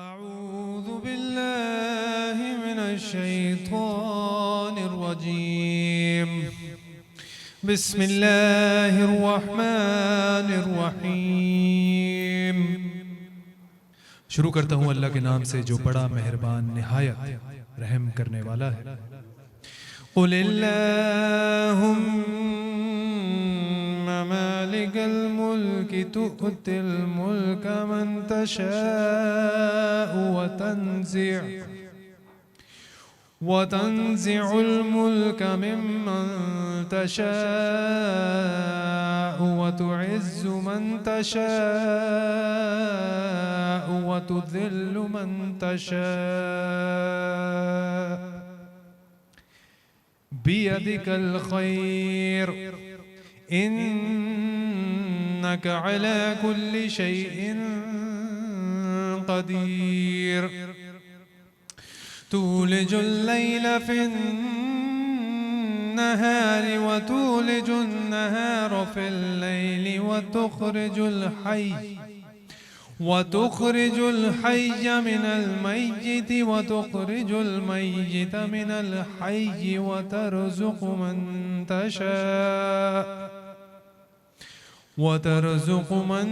अऊज़ु बिल्लाहि मिनश्शैतानिर रजीम बिस्मिल्लाहिर रहमानिर रहीम। शुरू करता हूँ अल्लाह के नाम से जो बड़ा मेहरबान निहायत रहम करने वाला है। कुलिल्लाहुम्मा मालिकल मुल्कि तु'तिल मुल्का मन तशाअ व तंज़िउल मुल्का मिम्मन तशाअ व तुइज़्ज़ु मन तशाअ व तुज़िल्लु मन तशाअ बियदिकल खैर इन्नका अला कुल्लि शैइन क़दीर। तूलिजुल लैला फिन्नहारि व तूलिजुन नहार फिल लैलि व तुखरिजुल हय्य मिनल मय्यिति व तुखरिजुल मय्यित मिनल हय्यि व तरज़ुक़ु मन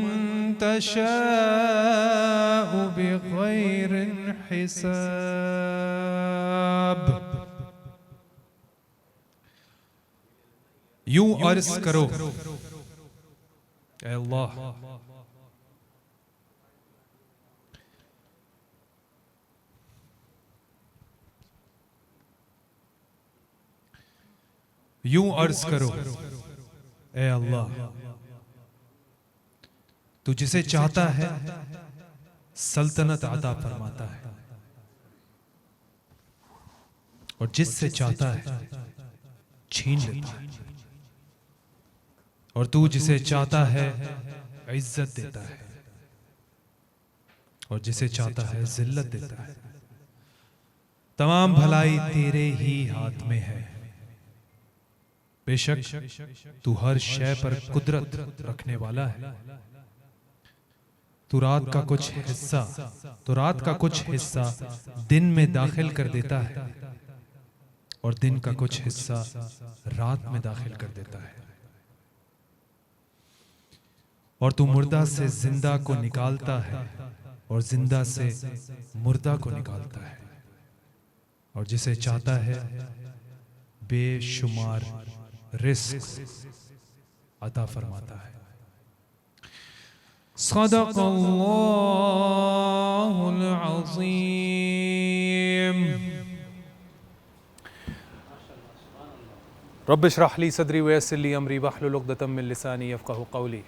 तशाअ बिग़ैरि हिसाब। यूं अर्ज़ करो ऐ अल्लाह, यूं अर्ज़ करो ऐ अल्लाह, तू जिसे चाहता है सल्तनत अता फरमाता है और जिससे चाहता है छीन लेता है, और तू जिसे चाहता है इज्जत देता है और जिसे चाहता है जिल्लत देता है। तमाम भलाई तेरे ही हाथ में है। बेशक तू हर शय पर कुदरत रखने वाला है। तू रात का कुछ हिस्सा दिन में दाखिल कर देता है और दिन का कुछ हिस्सा रात में दाखिल कर देता है। और तू मुर्दा से जिंदा को निकालता है और जिंदा से मुर्दा को निकालता है और जिसे चाहता है बेशुमार रिस्क अता फरमाता है। सदक़ल्लाहुल अज़ीम। रब्बि इश्रह ली सदरी व यस्सिर ली अमरी वहलुल उक़दतम मिन लिसानी यफ़क़हू क़ौली।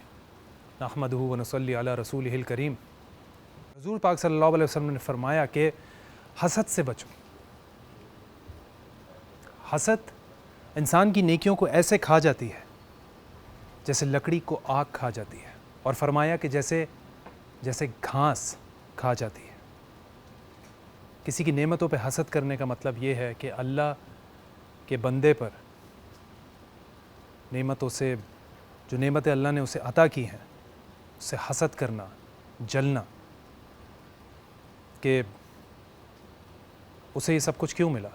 नहमदुहु व नसल्ली अला रसूलिहिल करीम। हुज़ूर पाक सल्लल्लाहु अलैहि वसल्लम ने फरमाया कि हसद से बचो। हसद इंसान की नेकियों को ऐसे खा जाती है जैसे लकड़ी को आग खा जाती है, और फरमाया कि जैसे घास खा जाती है। किसी की नेमतों पे हसद करने का मतलब ये है कि अल्लाह के बंदे पर नेमतों से, जो नेमतें अल्लाह ने उसे अता की हैं, उससे हसद करना, जलना कि उसे ये सब कुछ क्यों मिला,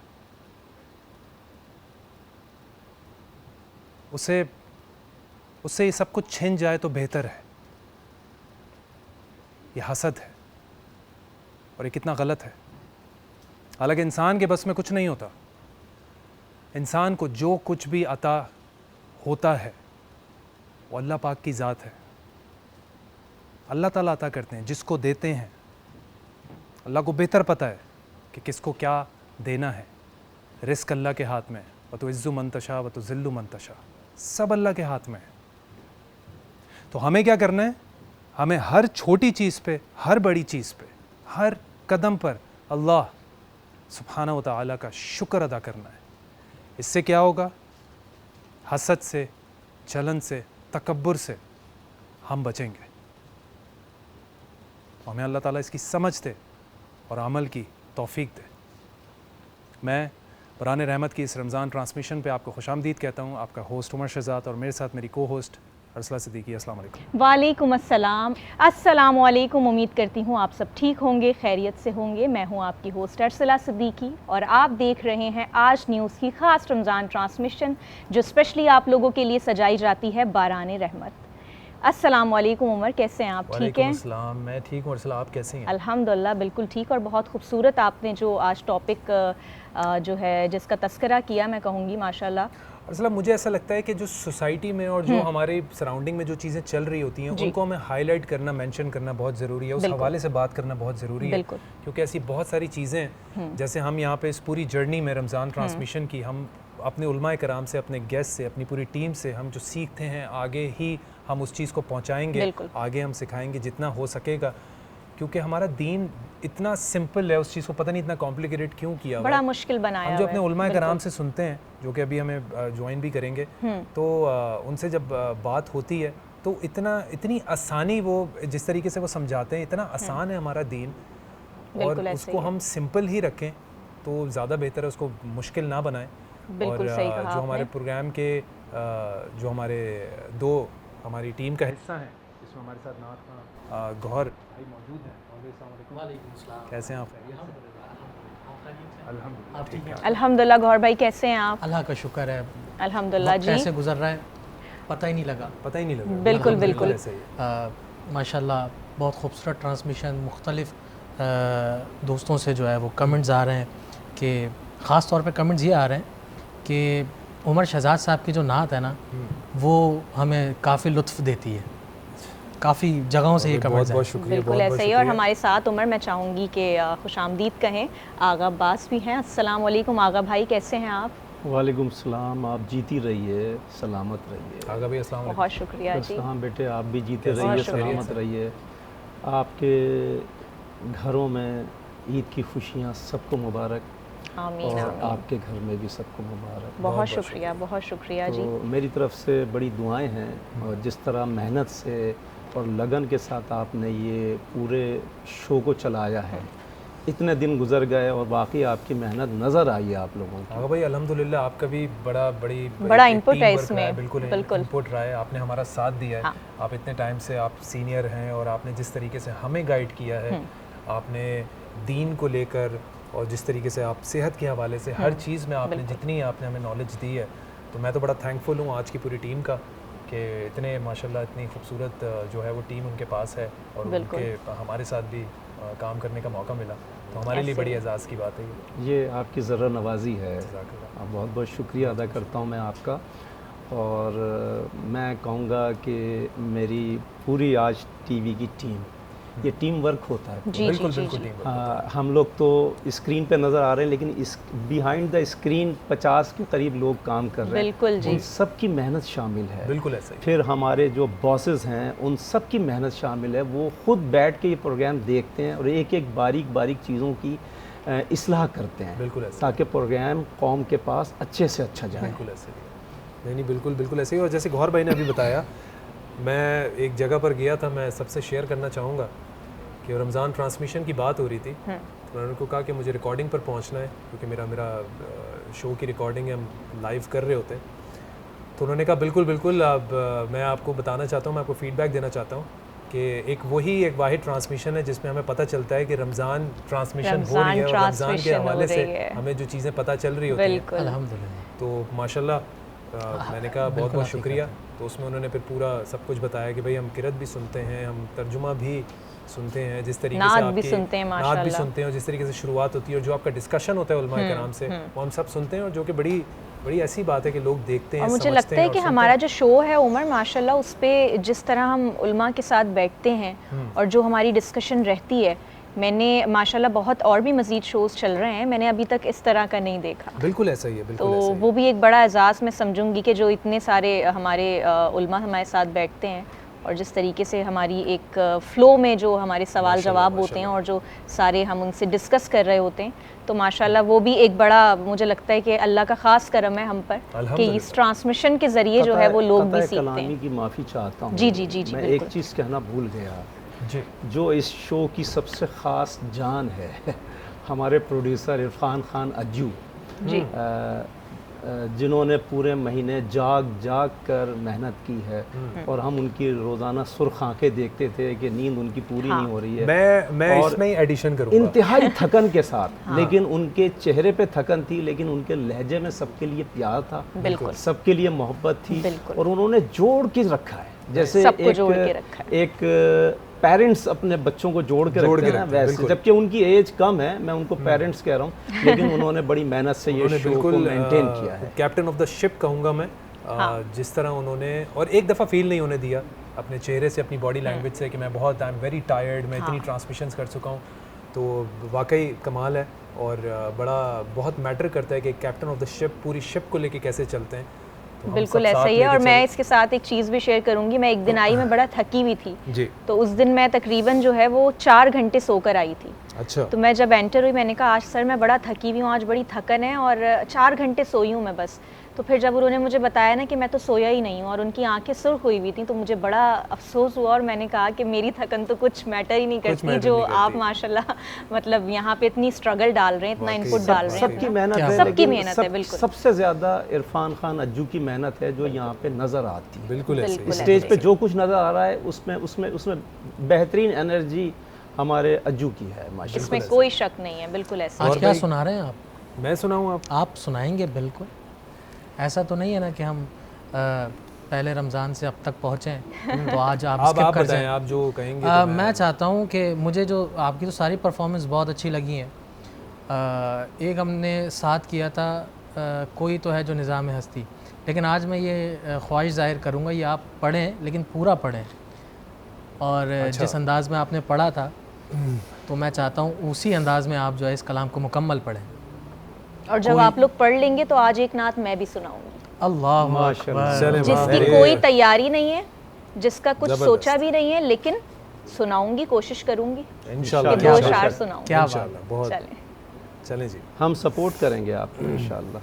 उससे ये सब कुछ छिन जाए तो बेहतर है। ये हसद है और ये कितना गलत है। हालांकि इंसान के बस में कुछ नहीं होता। इंसान को जो कुछ भी अता होता है वो अल्लाह पाक की ज़ात है। अल्लाह ताला अता करते हैं, जिसको देते हैं अल्लाह को बेहतर पता है कि किसको क्या देना है। रिस्क अल्लाह के हाथ में है। व तुइज़्ज़ु मन तशा व तुज़िल्लु मन तशा, सब अल्लाह के हाथ में है। तो हमें क्या करना है? हमें हर छोटी चीज़ पे, हर बड़ी चीज़ पे, हर कदम पर अल्लाह सुब्हानहू व तआला का शुक्र अदा करना है। इससे क्या होगा? हसद से, जलन से, तकब्बुर से हम बचेंगे। हमें अल्लाह ताला इसकी समझ दे और अमल की तौफीक दे। मैं बरान रहमत की इस रमज़ान ट्रांसमिशन पे आपको खुशामदीद कहता हूँ। आपका होस्ट उमर शहज़ाद और मेरे साथ मेरी को होस्ट अरसला सिद्दीकी, अस्सलाम वालेकुम। वालेकुम अस्सलाम। अस्सलाम वालेकुम। उम्मीद करती हूँ आप सब ठीक होंगे, खैरियत से होंगे। मैं हूँ आपकी होस्ट अरसला सिद्दीकी और आप देख रहे हैं आज न्यूज़ की ख़ास रमज़ान ट्रांसमिशन जो स्पेशली आप लोगों के लिए सजाई जाती है बाराने रहमत। अस्सलाम वालेकुम उमर, कैसे हैं आप? ठीक हैं? अस्सलाम, मैं ठीक हूँ। अरसला, आप कैसी हैं? अल्हम्दुलिल्लाह बिल्कुल ठीक। और बहुत खूबसूरत आपने जो आज टॉपिक जो है जिसका तस्करा किया, मैं कहूँगी माशाल्लाह। अरसला, मुझे ऐसा लगता है कि जो सोसाइटी में और जो हमारे सराउंडिंग में जो चीज़ें चल रही होती हैं उनको हमें हाईलाइट करना, मेंशन करना बहुत ज़रूरी है, उस हवाले से बात करना बहुत ज़रूरी है, क्योंकि ऐसी बहुत सारी चीज़ें जैसे हम यहाँ पे इस पूरी जर्नी में रमज़ान ट्रांसमिशन की हम अपने उलमाए कराम से, अपने गेस्ट से, अपनी पूरी टीम से हम जो सीखते हैं आगे ही हम उस चीज़ को पहुँचाएँगे, आगे हम सिखाएँगे जितना हो सकेगा, क्योंकि हमारा दीन इतना सिंपल है, उस चीज़ को पता नहीं इतना कॉम्प्लिकेटेड क्यों किया, बड़ा मुश्किल बनाया। हम जो अपने उलमाए कराम से सुनते हैं, जो कि अभी हमें ज्वाइन भी करेंगे, तो उनसे जब बात होती है तो इतनी आसानी, वो जिस तरीके से वो समझाते हैं, इतना आसान है हमारा दीन, और उसको हम सिंपल ही रखें तो ज़्यादा बेहतर है, उसको मुश्किल ना बनाएं। और जो हमारे प्रोग्राम के जो हमारे दो हमारी टीम का हिस्सा हैं, इसमें हमारे साथ नाथ गौहर भाई मौजूद हैं। कैसे हैं आप? अल्हम्दुलिल्लाह। गौहर भाई कैसे हैं आप? अल्लाह का शुक्र है, अल्हम्दुलिल्लाह जी। कैसे गुजर रहा है पता ही नहीं लगा। बिल्कुल बिल्कुल। माशाल्लाह बहुत खूबसूरत ट्रांसमिशन, मुख्तलिफ दोस्तों से जो है वो कमेंट्स आ रहे हैं कि ख़ास तौर पे कमेंट्स ये आ रहे हैं कि उमर शहजाद साहब की जो नात है ना वो हमें काफ़ी लुत्फ़ देती है। काफ़ी जगहों से ये कमेंट्स हैं। बिल्कुल ऐसा ही। और हमारे साथ उमर, मैं चाहूँगी कि खुशामदीद कहें आगा अब्बास भी हैं। अस्सलाम वालेकुम आगा भाई, कैसे हैं आप? वालेकुम सलाम, आप जीती रहिए, सलामत रहिए। आगा भाई अस्सलाम वालेकुम। बहुत शुक्रिया जी। हाँ बेटे, आप भी जीते रहिए, सलामत रहिए। आपके घरों में ईद की खुशियाँ सबको मुबारक। आमीन। और आपके घर में भी सबको मुबारक। बहुत शुक्रिया, बहुत शुक्रिया जी। तो मेरी तरफ से बड़ी दुआएं हैं, और जिस तरह मेहनत से और लगन के साथ आपने ये पूरे शो को चलाया है, इतने दिन गुजर गए और बाकी आपकी मेहनत नज़र आई है आप लोगों को। हाँ भाई अल्हम्दुलिल्लाह, आपका भी बड़ा इनपुट है इसमें। बिल्कुल इनपुट रहा है, आपने हमारा साथ दिया है। हाँ। आप इतने टाइम से आप सीनियर हैं और आपने जिस तरीके से हमें गाइड किया है, आपने दीन को लेकर और जिस तरीके से आप सेहत के हवाले से हर चीज़ में आपने जितनी आपने हमें नॉलेज दी है, तो मैं तो बड़ा थैंकफुल हूँ आज की पूरी टीम का कि इतने माशाल्लाह इतनी खूबसूरत जो है वो टीम उनके पास है और उनके हमारे साथ भी काम करने का मौका मिला, तो हमारे लिए बड़ी एजाज़ की बात है। ये आपकी ज़रा नवाजी है, बहुत बहुत शुक्रिया अदा करता हूँ मैं आपका। और मैं कहूँगा कि मेरी पूरी आज टीवी की टीम, ये टीम वर्क होता है। बिल्कुल बिल्कुल। हम लोग तो स्क्रीन पे नज़र आ रहे हैं, लेकिन इस बिहाइंड द स्क्रीन 50 के करीब लोग काम कर रहे हैं। बिल्कुल जी। उन सब की मेहनत शामिल है। बिल्कुल ऐसा ही। फिर हमारे जो बॉसेस हैं उन सब की मेहनत शामिल है, वो खुद बैठ के ये प्रोग्राम देखते हैं और एक एक बारीक बारीक चीज़ों की इस्लाह करते हैं। बिल्कुल ऐसा, ताकि प्रोग्राम कौम के पास अच्छे से अच्छा जाए। बिल्कुल ऐसे ही। नहीं बिल्कुल बिल्कुल ऐसे ही। और जैसे गौहर भाई ने अभी बताया, मैं एक जगह पर गया था, मैं सबसे शेयर करना चाहूँगा कि रमज़ान ट्रांसमिशन की बात हो रही थी, तो मैंने उनको कहा कि मुझे रिकॉर्डिंग पर पहुंचना है, क्योंकि मेरा शो की रिकॉर्डिंग है, हम लाइव कर रहे होते हैं। तो उन्होंने कहा बिल्कुल बिल्कुल, अब मैं आपको बताना चाहता हूँ, मैं आपको फीडबैक देना चाहता हूँ कि एक वाहिद ट्रांसमिशन है जिसमें हमें पता चलता है कि रमज़ान ट्रांसमिशन हो रही है और रमज़ान के हवाले से हमें जो चीज़ें पता चल रही होती हैं, अल्हम्दुलिल्लाह। तो माशाल्लाह मैंने कहा बहुत बहुत शुक्रिया। तो उसमें उन्होंने फिर पूरा सब कुछ बताया कि भाई हम किरत भी सुनते हैं, हम तर्जुमा भी सुनते हैं, जिस तरीके से आपकी नात भी सुनते हैं और जिस तरीके से शुरुआत होती है और जो आपका डिस्कशन होता है उलमाए कराम से, वो हम सब सुनते हैं, और जो कि बड़ी ऐसी बात है कि लोग देखते हैं। और मुझे लगता है कि हमारा जो शो है उमर माशाल्लाह, उस पर जिस तरह हम उलमा के साथ बैठते हैं और जो हमारी डिस्कशन रहती है, मैंने माशाल्लाह बहुत और भी मज़ीद शोज़ चल रहे हैं, मैंने अभी तक इस तरह का नहीं देखा। बिल्कुल ऐसा ही है, बिल्कुल तो ऐसा ही। वो भी एक बड़ा एजाज़ मैं समझूंगी कि जो इतने सारे हमारे उलमा हमारे साथ बैठते हैं और जिस तरीके से हमारी एक फ़्लो में जो हमारे सवाल जवाब होते हैं और जो सारे हम उनसे डिस्कस कर रहे होते हैं, तो माशाल्लाह वो भी एक बड़ा, मुझे लगता है कि अल्लाह का ख़ास करम है हम पर कि इस ट्रांसमिशन के ज़रिए जो है वो लोग भी सीखते हैं। की माफ़ी चाहता हूँ। जी जी जी जी। मैं एक चीज़ कहना भूल गया जी, जो इस शो की सबसे ख़ास जान है हमारे प्रोड्यूसर इरफान खान अज्जू जी। जिन्होंने पूरे महीने जाग जाग कर मेहनत की है और हम उनकी रोज़ाना सुर्ख आंखें देखते थे कि नींद उनकी पूरी नहीं हो रही है। मैं और इसमें ही एडिशन करूंगा। इंतहाई थकन के साथ, लेकिन उनके चेहरे पे थकन थी, लेकिन उनके लहजे में सबके लिए प्यार था, बिल्कुल, सबके लिए मोहब्बत थी, बिल्कुल। और उन्होंने जोड़ के रखा है। जैसे सबको जोड़ के रखा है। एक पेरेंट्स अपने बच्चों को जोड़ के रखते हैं ना, वैसे, जबकि उनकी एज कम है, मैं उनको पेरेंट्स कह रहा हूँ, लेकिन उन्होंने बड़ी मेहनत से ये शो को मेंटेन किया है। कैप्टन ऑफ द शिप कहूँगा मैं। जिस तरह उन्होंने, और एक दफ़ा फील नहीं होने दिया अपने चेहरे से, अपनी बॉडी लैंग्वेज से कि मैं बहुत, आई एम वेरी टायर्ड, मैं इतनी ट्रांसमिशंस कर चुका हूँ। तो वाकई कमाल है, और बहुत मैटर करता है कि कैप्टन ऑफ द शिप पूरी शिप को लेके कैसे चलते हैं। तो बिल्कुल ऐसा ही है। और मैं इसके साथ एक चीज़ भी शेयर करूंगी। मैं एक दिन आई, मैं बड़ा थकी हुई थी जी। तो उस दिन मैं तकरीबन जो है वो 4 घंटे सोकर आई थी। अच्छा। तो मैं जब एंटर हुई, मैंने कहा आज सर मैं बड़ा थकी हुई हूँ, आज बड़ी थकन है और 4 घंटे सोई हूँ मैं बस। तो फिर जब उन्होंने मुझे बताया ना कि मैं तो सोया ही नहीं हूँ, और उनकी आंखें सुर्ख हुई हुई थी, तो मुझे बड़ा अफसोस हुआ, और मैंने कहा कि मेरी थकन तो कुछ मैटर ही नहीं करती, जो आप माशाल्लाह मतलब यहाँ पे इतनी स्ट्रगल डाल रहे हैं, इतना इनपुट डाल रहे हैं। सबकी मेहनत है, सबकी मेहनत है, बिल्कुल। सबसे ज़्यादा इरफान खान अज्जू की मेहनत है जो यहाँ पे नज़र आती है। बिल्कुल ऐसे। स्टेज पे जो कुछ नज़र आ रहा है उसमें बेहतरीन एनर्जी हमारे अज्जू की है माशाल्लाह, इसमें कोई शक नहीं है। बिल्कुल ऐसे। आज क्या सुना रहे हैं आप? मैं सुनाऊँ? आप सुनाएंगे? बिल्कुल। ऐसा तो नहीं है ना कि हम पहले रमज़ान से अब तक पहुँचे हैं तो आज आप स्किप कर जाएं। आप जो कहेंगे। मैं चाहता हूँ कि मुझे जो आपकी तो सारी परफॉर्मेंस बहुत अच्छी लगी हैं। एक हमने साथ किया था कोई तो है जो निज़ाम हस्ती, लेकिन आज मैं ये ख्वाहिश ज़ाहिर करूँगा, ये आप पढ़ें लेकिन पूरा पढ़ें, और अच्छा। जिस अंदाज़ में आपने पढ़ा था तो मैं चाहता हूँ उसी अंदाज़ में आप जो है इस कलाम को मुकम्मल पढ़ें। और जब आप लोग पढ़ लेंगे तो आज एक नात मैं भी सुनाऊंगी। अल्लाह अकबर। जिसकी कोई तैयारी नहीं है, जिसका कुछ सोचा भी नहीं है, लेकिन सुनाऊंगी, कोशिश करूंगी इंशाल्लाह। कि 2 शार सुनाऊंगी। क्या इंशाल्लाह। बहुत चलें जी, हम सपोर्ट करेंगे आपको इंशाल्लाह।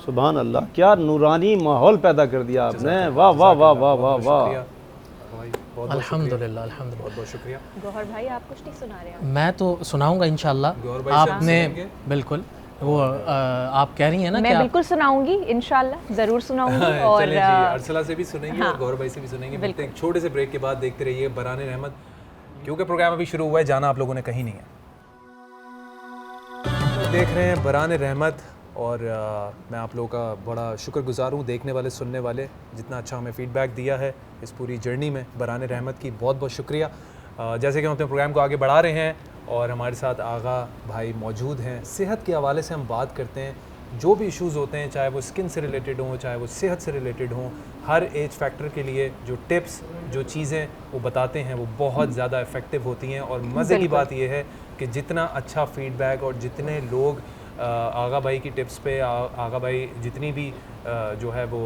सुभान अल्लाह, क्या नूरानी माहौल पैदा कर दिया आपने। वाह वाह वाह वाह वाह वाह। अल्हम्दुलिल्लाह, अल्हम्दुलिल्लाह। बहुत बहुत शुक्रिया। गौहर भाई आप कुछ नहीं सुना रहे हैं? मैं तो सुनाऊंगा इंशाल्लाह। आपने बिल्कुल वो आप कह रही हैं ना, मैं बिल्कुल सुनाऊंगी इंशाल्लाह, ज़रूर सुनाऊंगी। और अरसला से भी सुनेंगे और गौहर भाई से भी सुनेंगे। मिलते हैं एक छोटे से ब्रेक के बाद। देखते रहिए बराने रहमत, क्योंकि प्रोग्राम अभी शुरू हुआ है, जाना आप लोगों ने कहीं नहीं है। देख रहे हैं बराने रहमत, और मैं आप लोगों का बड़ा शुक्रगुजार हूँ, देखने वाले, सुनने वाले, जितना अच्छा हमें फ़ीडबैक दिया है इस पूरी जर्नी में। बराने रहमत की बहुत बहुत शुक्रिया। जैसे कि हम अपने प्रोग्राम को आगे बढ़ा रहे हैं और हमारे साथ आगा भाई मौजूद हैं। सेहत के हवाले से हम बात करते हैं, जो भी इश्यूज़ होते हैं, चाहे वो स्किन से रिलेटेड हों, चाहे वो सेहत से रिलेटेड हों, हर एज फैक्टर के लिए जो टिप्स, जो चीज़ें वो बताते हैं वो बहुत ज़्यादा इफ़ेक्टिव होती हैं। और मज़े की बात यह है कि जितना अच्छा फ़ीडबैक और जितने लोग आगा भाई की टिप्स पे, आगा भाई जितनी भी जो है वो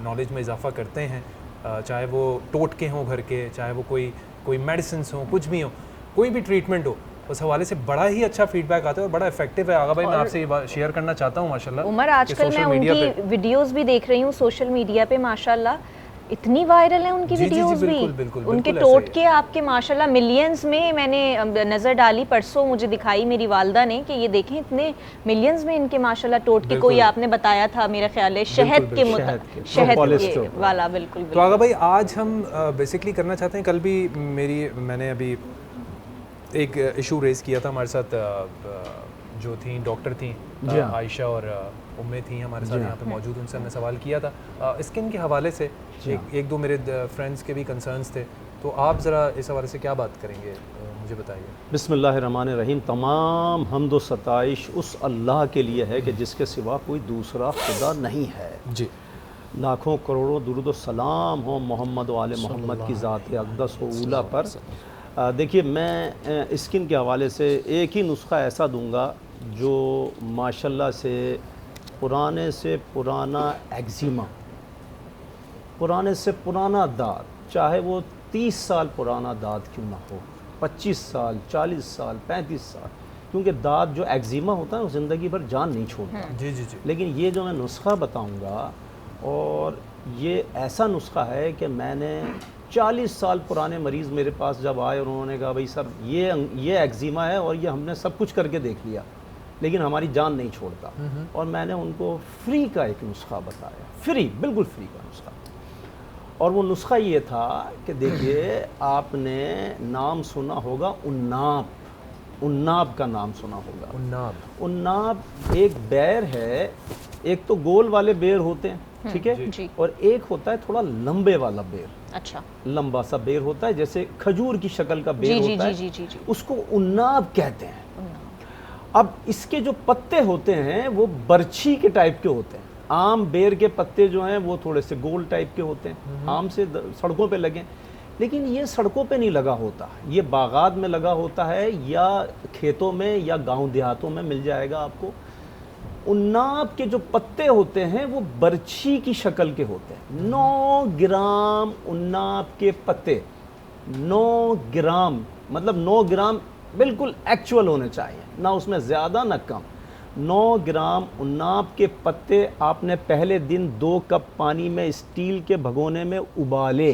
नॉलेज में इजाफ़ा करते हैं, चाहे वो टोटके हों घर के, चाहे वो कोई मेडिसिन्स हों, कुछ भी हो, कोई भी ट्रीटमेंट हो, उस हवाले से बड़ा ही अच्छा फीडबैक आता है और बड़ा इफेक्टिव है। आगा भाई मैं आपसे ये शेयर करना चाहता हूँ माशाल्लाह। उमर आजकल मैं उनकी वीडियोस भी देख रही हूँ सोशल मीडिया पे, माशाल्लाह इतनी वायरल है उनकी वीडियोस भी। उनके टोटके आपके माशाल्लाह मिलियंस में, मैंने नज़र डाली परसों, मुझे दिखाई मेरी वालदा ने कि ये देखें इतने मिलियंस में इनके माशाल्लाह टोटके। कोई आपने बताया था मेरा ख्याल है शहद के वाला। बिल्कुल। तो आगा भाई आज हम बेसिकली करना चाहते हैं, कल भी मैंने अभी एक इशू रेज़ किया था, हमारे साथ जो थी डॉक्टर थी आयशा और उम्में थी हमारे साथ यहाँ पे मौजूद, उनसे हमने सवाल किया था स्किन के हवाले से। एक दो मेरे फ्रेंड्स के भी कंसर्न्स थे, तो आप ज़रा इस हवाले से क्या बात करेंगे, मुझे बताइए। बिस्मिल्लाहिर्रहमानिर्रहीम। तमाम हम्द व सताइश उस अल्लाह के लिए है कि जिसके सिवा कोई दूसरा खुदा नहीं है जी। लाखों करोड़ों दुरूद व सलाम हो मोहम्मद व आले मोहम्मद की ज़ात अक़दस व ऊला पर। देखिए, मैं स्किन के हवाले से एक ही नुस्खा ऐसा दूंगा जो माशाल्लाह से पुराना एक्जिमा, पुराने से पुराना दाद, चाहे वो 30 साल पुराना दाद क्यों ना हो, 25 साल, 40 साल, 35 साल, क्योंकि दाद जो एक्जिमा होता है वो ज़िंदगी भर जान नहीं छोड़ता। जी जी जी। लेकिन ये जो मैं नुस्खा बताऊंगा, और ये ऐसा नुस्खा है कि मैंने 40 साल पुराने मरीज़ मेरे पास जब आए और उन्होंने कहा भाई सर ये एक्जिमा है और ये हमने सब कुछ करके देख लिया लेकिन हमारी जान नहीं छोड़ता, और मैंने उनको फ्री का एक नुस्खा बताया, फ्री, बिल्कुल फ्री का नुस्खा। और वो नुस्खा ये था कि देखिए, आपने नाम सुना होगा उन्नाब, उन्नाब का नाम सुना होगा। उन्नाब, उन्नाब एक बेर है, एक तो गोल वाले बेर होते हैं, ठीक है, जी। और एक होता है थोड़ा लंबे वाला बेर, अच्छा, लंबा सा बेर होता है, जैसे खजूर की शक्ल का बेर जी होता है, जी जी जी। उसको उन्नाब कहते हैं। अब इसके जो पत्ते होते हैं वो बरछी के टाइप के होते हैं। आम बेर के पत्ते जो हैं वो थोड़े से गोल टाइप के होते हैं, आम से सड़कों पे लगे, लेकिन ये सड़कों पे नहीं लगा होता, ये बागात में लगा होता है या खेतों में या गांव देहातों में मिल जाएगा आपको। उन्नाब के जो पत्ते होते हैं वो बरछी की शक्ल के होते हैं। 9 ग्राम उन्नाब के पत्ते, 9 ग्राम, मतलब 9 ग्राम बिल्कुल एक्चुअल होने चाहिए, ना उसमें ज़्यादा ना कम। 9 ग्राम उन्नाब के पत्ते आपने पहले दिन 2 कप पानी में स्टील के भगोने में उबाले,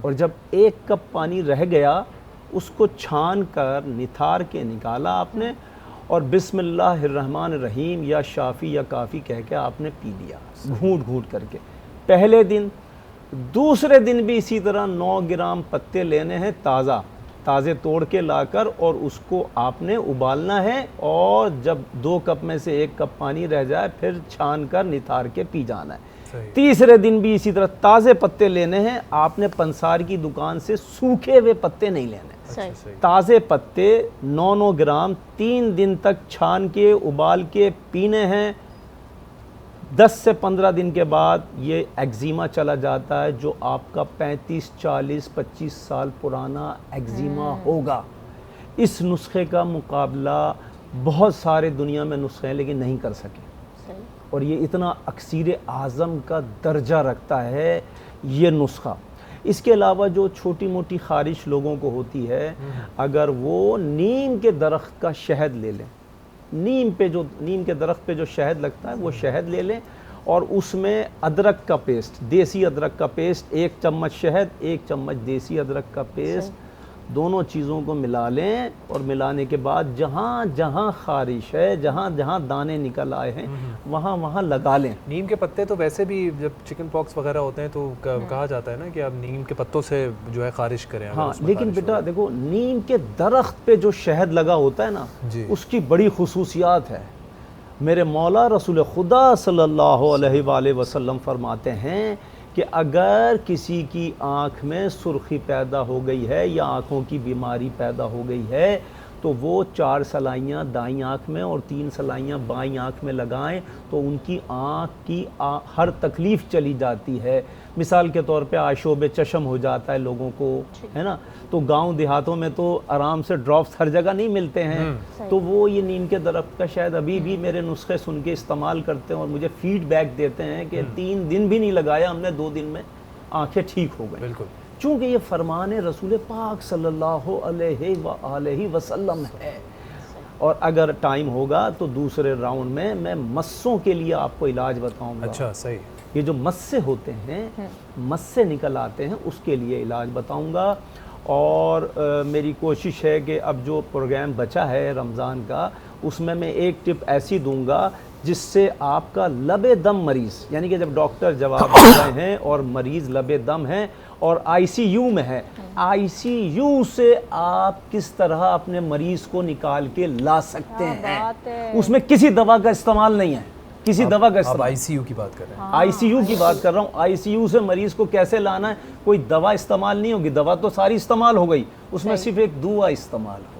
और जब 1 कप पानी रह गया उसको छान कर निथार के निकाला आपने, और बिस्मिल्लाहिर्रहमानिर्रहीम या शाफ़ी या काफ़ी कह के आपने पी लिया, घूंट घूंट करके, पहले दिन। दूसरे दिन भी इसी तरह 9 ग्राम पत्ते लेने हैं ताज़े तोड़ के लाकर, और उसको आपने उबालना है, और जब 2 कप में से 1 कप पानी रह जाए फिर छान कर निथार के पी जाना है। तीसरे दिन भी इसी तरह ताज़े पत्ते लेने हैं आपने, पंसार की दुकान से सूखे हुए पत्ते नहीं लेने, ताज़े पत्ते 9 ग्राम 3 दिन तक छान के उबाल के पीने हैं। 10 से 15 दिन के बाद ये एक्जिमा चला जाता है, जो आपका 35, 40, 25 साल पुराना एक्जिमा होगा। इस नुस्खे का मुकाबला बहुत सारे दुनिया में नुस्खे हैं लेकिन नहीं कर सके, और ये इतना अक्सीर आज़म का दर्जा रखता है ये नुस्खा। इसके अलावा जो छोटी मोटी ख़ारिश लोगों को होती है, अगर वो नीम के दरख्त का शहद ले लें, नीम के दरख्त पे जो शहद लगता है वो शहद ले लें, और उसमें अदरक का पेस्ट, देसी अदरक का पेस्ट, 1 चम्मच शहद, 1 चम्मच देसी अदरक का पेस्ट, दोनों चीज़ों को मिला लें, और मिलाने के बाद जहाँ जहाँ ख़ारिश है, जहाँ जहाँ दाने निकल आए हैं, वहाँ वहाँ लगा लें। नीम के पत्ते तो वैसे भी जब चिकन पॉक्स वगैरह होते हैं तो कहा जाता है ना कि आप नीम के पत्तों से जो है खारिश करें। हाँ, लेकिन बेटा देखो, नीम के दरख्त पे जो शहद लगा होता है ना, उसकी बड़ी खुसूसियात है। मेरे मौला रसूल खुदा सल्लल्लाहु अलैहि वसल्लम फरमाते हैं कि अगर किसी की आँख में सुर्खी पैदा हो गई है या आँखों की बीमारी पैदा हो गई है, तो वो 4 सलाइयाँ दाईं आँख में और 3 सलाइयाँ बाईं आँख में लगाएं, तो उनकी आँख की हर तकलीफ़ चली जाती है। मिसाल के तौर पे आशोब चशम हो जाता है लोगों को, है ना, तो गांव देहातों में तो आराम से ड्रॉप्स हर जगह नहीं मिलते हैं, तो वो ये नीम के दरख्त का शायद अभी भी मेरे नुस्खे सुन के इस्तेमाल करते हैं, और मुझे फीडबैक देते हैं कि 3 दिन भी नहीं लगाया हमने, 2 दिन में आँखें ठीक हो गई। बिल्कुल, चूँकि ये फरमान रसूल पाक सल्लल्लाहु अलैहि वसल्लम है। और अगर टाइम होगा तो दूसरे राउंड में मैं मस्सों के लिए आपको इलाज बताऊंगा। अच्छा, सही। ये जो मस्से होते हैं, मस्से निकल आते हैं, उसके लिए इलाज बताऊंगा। और मेरी कोशिश है कि अब जो प्रोग्राम बचा है रमज़ान का, उसमें मैं एक टिप ऐसी दूंगा जिससे आपका लबे दम मरीज़, यानी कि जब डॉक्टर जवाब दे रहे हैं और मरीज़ लबे दम है और आईसीयू में है, आईसीयू से आप किस तरह अपने मरीज़ को निकाल के ला सकते हैं। उसमें किसी दवा का इस्तेमाल नहीं है, किसी दवा का इस्तेमाल। आईसीयू की बात कर रहे हैं? आईसीयू की बात कर रहा हूँ। आईसीयू से मरीज़ को कैसे लाना है, कोई दवा इस्तेमाल नहीं होगी, दवा तो सारी इस्तेमाल हो गई, उसमें सिर्फ एक दुआ इस्तेमाल होगी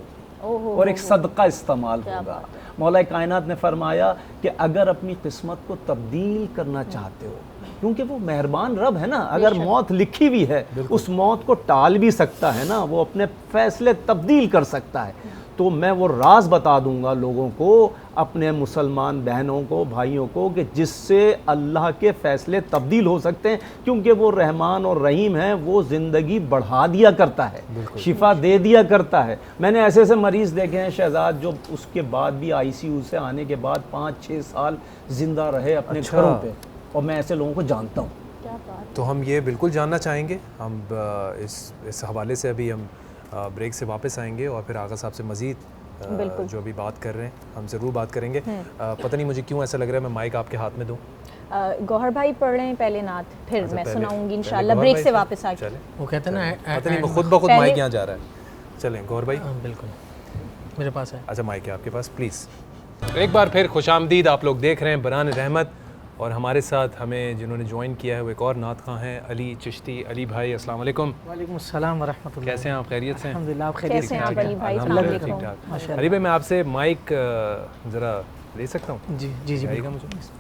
और एक सदका इस्तेमाल होगा। मौला कायनात ने फरमाया कि अगर अपनी किस्मत को तब्दील करना चाहते हो, क्योंकि वो मेहरबान रब है ना, अगर मौत लिखी हुई है उस मौत को टाल भी सकता है ना, वो अपने फैसले तब्दील कर सकता है। तो मैं वो राज बता दूंगा लोगों को, अपने मुसलमान बहनों को, भाइयों को, कि जिससे अल्लाह के फ़ैसले तब्दील हो सकते हैं, क्योंकि वो रहमान और रहीम है, वो ज़िंदगी बढ़ा दिया करता है, शिफा दे दिया करता है। मैंने ऐसे ऐसे मरीज़ देखे हैं शहजाद, जो उसके बाद भी आईसीयू से आने के बाद 5-6 साल ज़िंदा रहे अपने घरों पे, और मैं ऐसे लोगों को जानता हूँ। बात। तो हम ये बिल्कुल जानना चाहेंगे। हम इस हवाले से अभी हम ब्रेक से वापस आएंगे और फिर आगा साहब से मज़ीद जो अभी बात कर रहे हैं हम ज़रूर बात करेंगे। पता नहीं मुझे क्यों ऐसा लग रहा है मैं माइक आपके हाथ में दूँ। गौहर भाई पढ़ रहे हैं पहले नात, फिर मैं सुनाऊंगी इंशाल्लाह ब्रेक से वापस आके। चलें, वो कहते हैं ना पता नहीं खुद ब खुद माइक यहाँ जा रहा है। चलें गौहर भाई। बिल्कुल मेरे पास है। अच्छा माइक है आपके पास, प्लीज़। तो एक बार फिर खुशामदीद, आप लोग देख रहे हैं बरान रहमत और हमारे साथ हमें जिन्होंने ज्वाइन किया है वो एक और नात खां हैं, अली चिश्ती। अली भाई अस्सलाम वालेकुम। वालेकुम अस्सलाम व रहमतुल्लाह। कैसे हैं आप? खैरियत से हैं? अल्हम्दुलिल्लाह, आप खैरियत कैसे से हैं हैं? आप अली भाई? अल्हम्दुलिल्लाह अस्सलाम ठीक वालेकुम। ठाक। अली भाई मैं आपसे माइक ज़रा ले सकता हूँ? जी जी जी आएगा मुझे।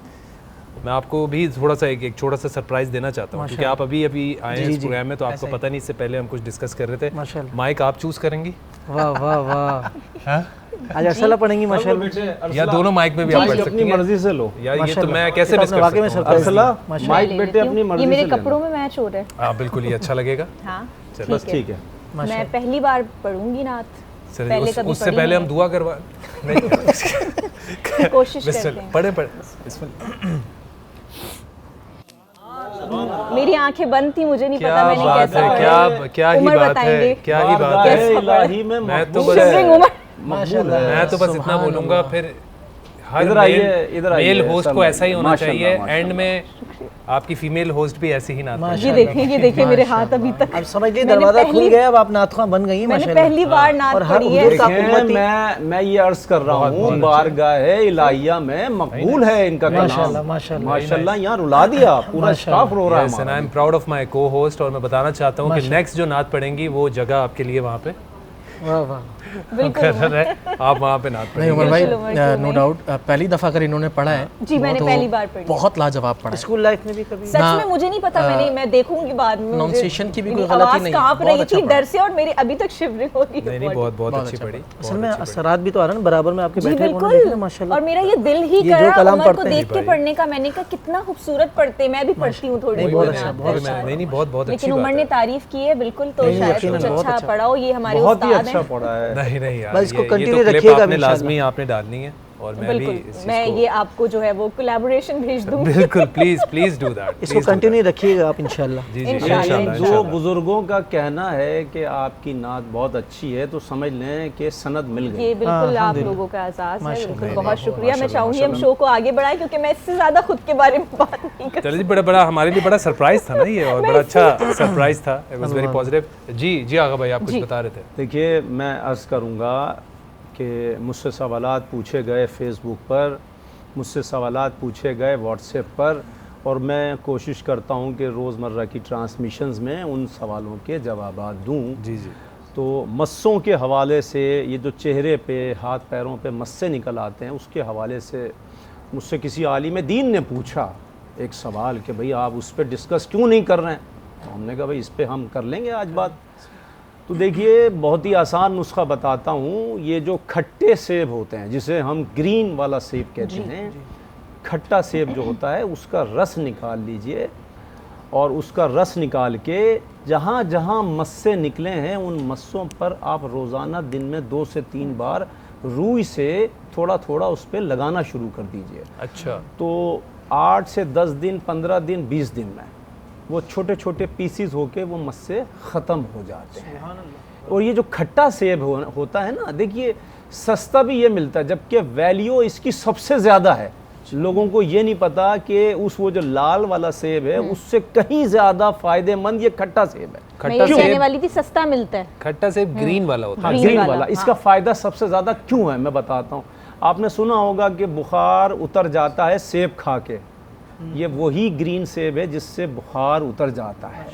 मैं आपको भी थोड़ा सा एक छोटा सा सरप्राइज़ देना चाहता हूँ क्योंकि आप अभी आए हैं इस प्रोग्राम में, तो आपको पता नहीं, इससे पहले हम कुछ डिस्कस कर रहे थे। माशाल्लाह। माइक आप चूज़ करेंगी? वाह वाह वाह। हाँ? आज अरसला पढ़ेंगी माशाल्लाह। या दोनों माइक में भी आप पढ़ अपनी सकती हैं। मर्जी से लो यार ये तो मैं कैसे मिस कर वाकई में सकता हूँ? अरसला माशाल्लाह। माइक ले बेटे लेती अपनी हूँ। मर्जी ये मेरे से लेना। कपड़ों में मैच हो रहा है। हाँ बिल्कुल, ये अच्छा लगेगा। हाँ बस ठीक है। मैं पहली बार पढ़ूंगी नात, चलिए, पहले कभी उससे पढ़ी पहले हम नहीं। दुआ करवा नहीं कोशिश बस करते चलो, हैं। पढ़े बिस्मिल्लाह। मेरी आंखें बंद थी, मुझे नहीं क्या पता मैंने बात कैसा है, क्या ही उमर बात है, बताएंगे। क्या ही बात बारगाह है। इलाही में मैं तो मकबूल बस शिवरिंग उमर। मकबूल है। मैं तो बस इतना सुभान बोलूंगा, अल्लाह। फिर हर इधर आइए, इधर आइए, मेल होस्ट को सलमान। ऐसा ही होना माशाल्लाह, चाहिए। माशाल्लाह। एंड में आपकी फीमेल होस्ट भी ऐसी ही ना ये देखिए मेरे हाथ अभी तक। अब समझ लीजिए मैंने दरवाजा खुल पहली- गया, अब आप नात ख़्वां बन गई हैं मैंने माशाल्लाह। पहली बार नात और हर पढ़ी है। हुजूर का देखें, उम्मती। मैं ये अर्ज कर रहा हूँ, बारगाह इलाहिया में मकबूल है इनका माशाल्लाह, कलाम। माशाल्लाह। माशाल्लाह, यहाँ रुला दिया, पूरा स्टाफ रो रहा है Yes, and हमारा। I'm proud of my co-host। और मैं बताना चाहता हूँ कि नेक्स्ट जो नात पढ़ेंगी वो जगह आपके लिए वहाँ पे वाह वाह। मुकर्रर है, आप वहाँ पे नात नहीं पढ़ेंगे। उमर भाई, बिल्कुल, उमर क्यों नो नहीं? डाउट पहली दफ़ा अगर इन्होंने पढ़ा है जी, मैंने तो पहली बार पढ़ी। बहुत लाजवाब पढ़ा है। स्कूल लाइफ में भी कभी सच में मुझे नहीं पता, मैं देखूंगी बाद में। pronunciation की भी कोई मेरी गलती आवाज़ नहीं, कांप बहुत रही अच्छा थी पढ़ा। डर से और मेरी अभी तक शिवरिंग हो रही है। नहीं नहीं, बहुत बहुत अच्छी अच्छा पढ़ी। असल में असरात भी तो आ रहा है ना बराबर में आपके जी बैठे बिल्कुल। देख रहे हैं माशाल्लाह। और मेरा ये दिल ही ये कर जो रहा कलाम उमर को पढ़ते हैं देख के पढ़ने का। मैंने कहा कितना खूबसूरत पढ़ते हैं, मैं भी पढ़ती हूँ थोड़ी नहीं, बहुत बहुत अच्छा, बहुत अच्छा। नहीं नहीं, बहुत बहुत अच्छी लेकिन उमर बात ने है। तारीफ की है बिल्कुल, तो नहीं, शायद यकीनन कुछ बहुत अच्छा अच्छा। पढ़ा हो। ये हमारे बहुत ही उस्ताद अच्छा हैं। पढ़ा है। नहीं नहीं यार, बस इसको ये continue तो clip रखिएगा आपने इंशाल्लाह। लाजमी आपने डालनी है और मैं भी बिल्कुल, इस चीज़ मैं को- ये आपको जो है वो कोलैबोरेशन भेज दूंगी। बिल्कुल, प्लीज डू दैट। इसको कंटिन्यू रखिएगा आप इंशाल्लाह। जी जी इंशाल्लाह, इंशाल्लाह दो इंशाल्लाह। बुजुर्गों का कहना है कि आपकी नात बहुत अच्छी है, तो समझ लें कि सनद मिल ये गई। बिल्कुल आप अल्हम्दुलिल्लाह। लोगों का एहसास है, माशाल्लाह। बिल्कुल बहुत शुक्रिया। मैं माशाल्लाह, चाहूंगी हम माशाल्लाह। शो को आगे बढ़ाएं क्योंकि मैं इससे ज्यादा खुद के बारे में बात नहीं कर चलिए, बड़ा बड़ा हमारे लिए बड़ा सरप्राइज था ना ये, और बड़ा अच्छा सरप्राइज था। It was very positive. जी आगा भाई, आप कुछ जी। बता रहे थे। देखिए, मैं अर्ज़ करूँगा कि मुझसे सवालात पूछे गए फेसबुक पर, मुझसे सवालात पूछे गए व्हाट्सएप पर, और मैं कोशिश करता हूँ कि रोज़मर्रा की ट्रांसमिशंस में उन सवालों के जवाबात दूँ। जी जी तो मस्सों के हवाले से, ये जो चेहरे पे, हाथ पैरों पे मस्से निकल आते हैं, उसके हवाले से मुझसे किसी आलिम दीन ने पूछा एक सवाल कि भाई आप उस पर डिस्कस क्यों नहीं कर रहे हैं। तो हमने कहा भाई इस पर हम कर लेंगे आज बात। तो देखिए, बहुत ही आसान नुस्खा बताता हूँ। ये जो खट्टे सेब होते हैं, जिसे हम ग्रीन वाला सेब कहते हैं, खट्टा सेब जो होता है उसका रस निकाल लीजिए, और उसका रस निकाल के जहाँ जहाँ मस्से निकले हैं उन मस्सों पर आप रोज़ाना दिन में 2 से 3 बार रुई से थोड़ा थोड़ा उस पर लगाना शुरू कर दीजिए। अच्छा, तो 8 से 10 दिन, 15 दिन, 20 दिन में वो छोटे छोटे पीसीज होके वो मस्से ख़त्म हो जाते हैं। और ये जो खट्टा सेब होता है ना, देखिए सस्ता भी ये मिलता है, जबकि वैल्यू इसकी सबसे ज़्यादा है। लोगों को ये नहीं पता कि वो जो लाल वाला सेब है उससे कहीं ज़्यादा फ़ायदेमंद ये खट्टा सेब है। मैं खट्टा ये कहने सेब, वाली थी सस्ता मिलता है। खट्टा सेब ग्रीन वाला होता हाँ, है। ग्रीन ग्रीन वाला, वाला। हाँ। इसका फ़ायदा सबसे ज़्यादा क्यों है मैं बताता हूँ। आपने सुना होगा कि बुखार उतर जाता है सेब खा के। ये वही ग्रीन सेब है जिससे बुखार उतर जाता है।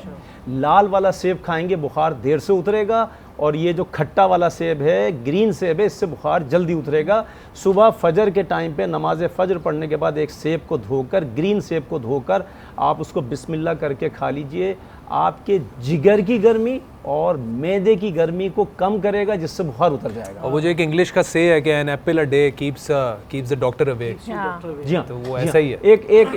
लाल वाला सेब खाएंगे बुखार देर से उतरेगा, और ये जो खट्टा वाला सेब है, ग्रीन सेब है, इससे बुखार जल्दी उतरेगा। सुबह फजर के टाइम पे नमाज फजर पढ़ने के बाद एक सेब को धोकर, ग्रीन सेब को धोकर आप उसको बिस्मिल्लाह करके खा लीजिए। आपके जिगर की गर्मी और मैदे की गर्मी को कम करेगा, जिससे बुखार उतर जाएगा। और वो जो एक इंग्लिश का से है कि an apple a day keeps the doctor away, हाँ। जी हाँ, तो वो जी ऐसा ही है।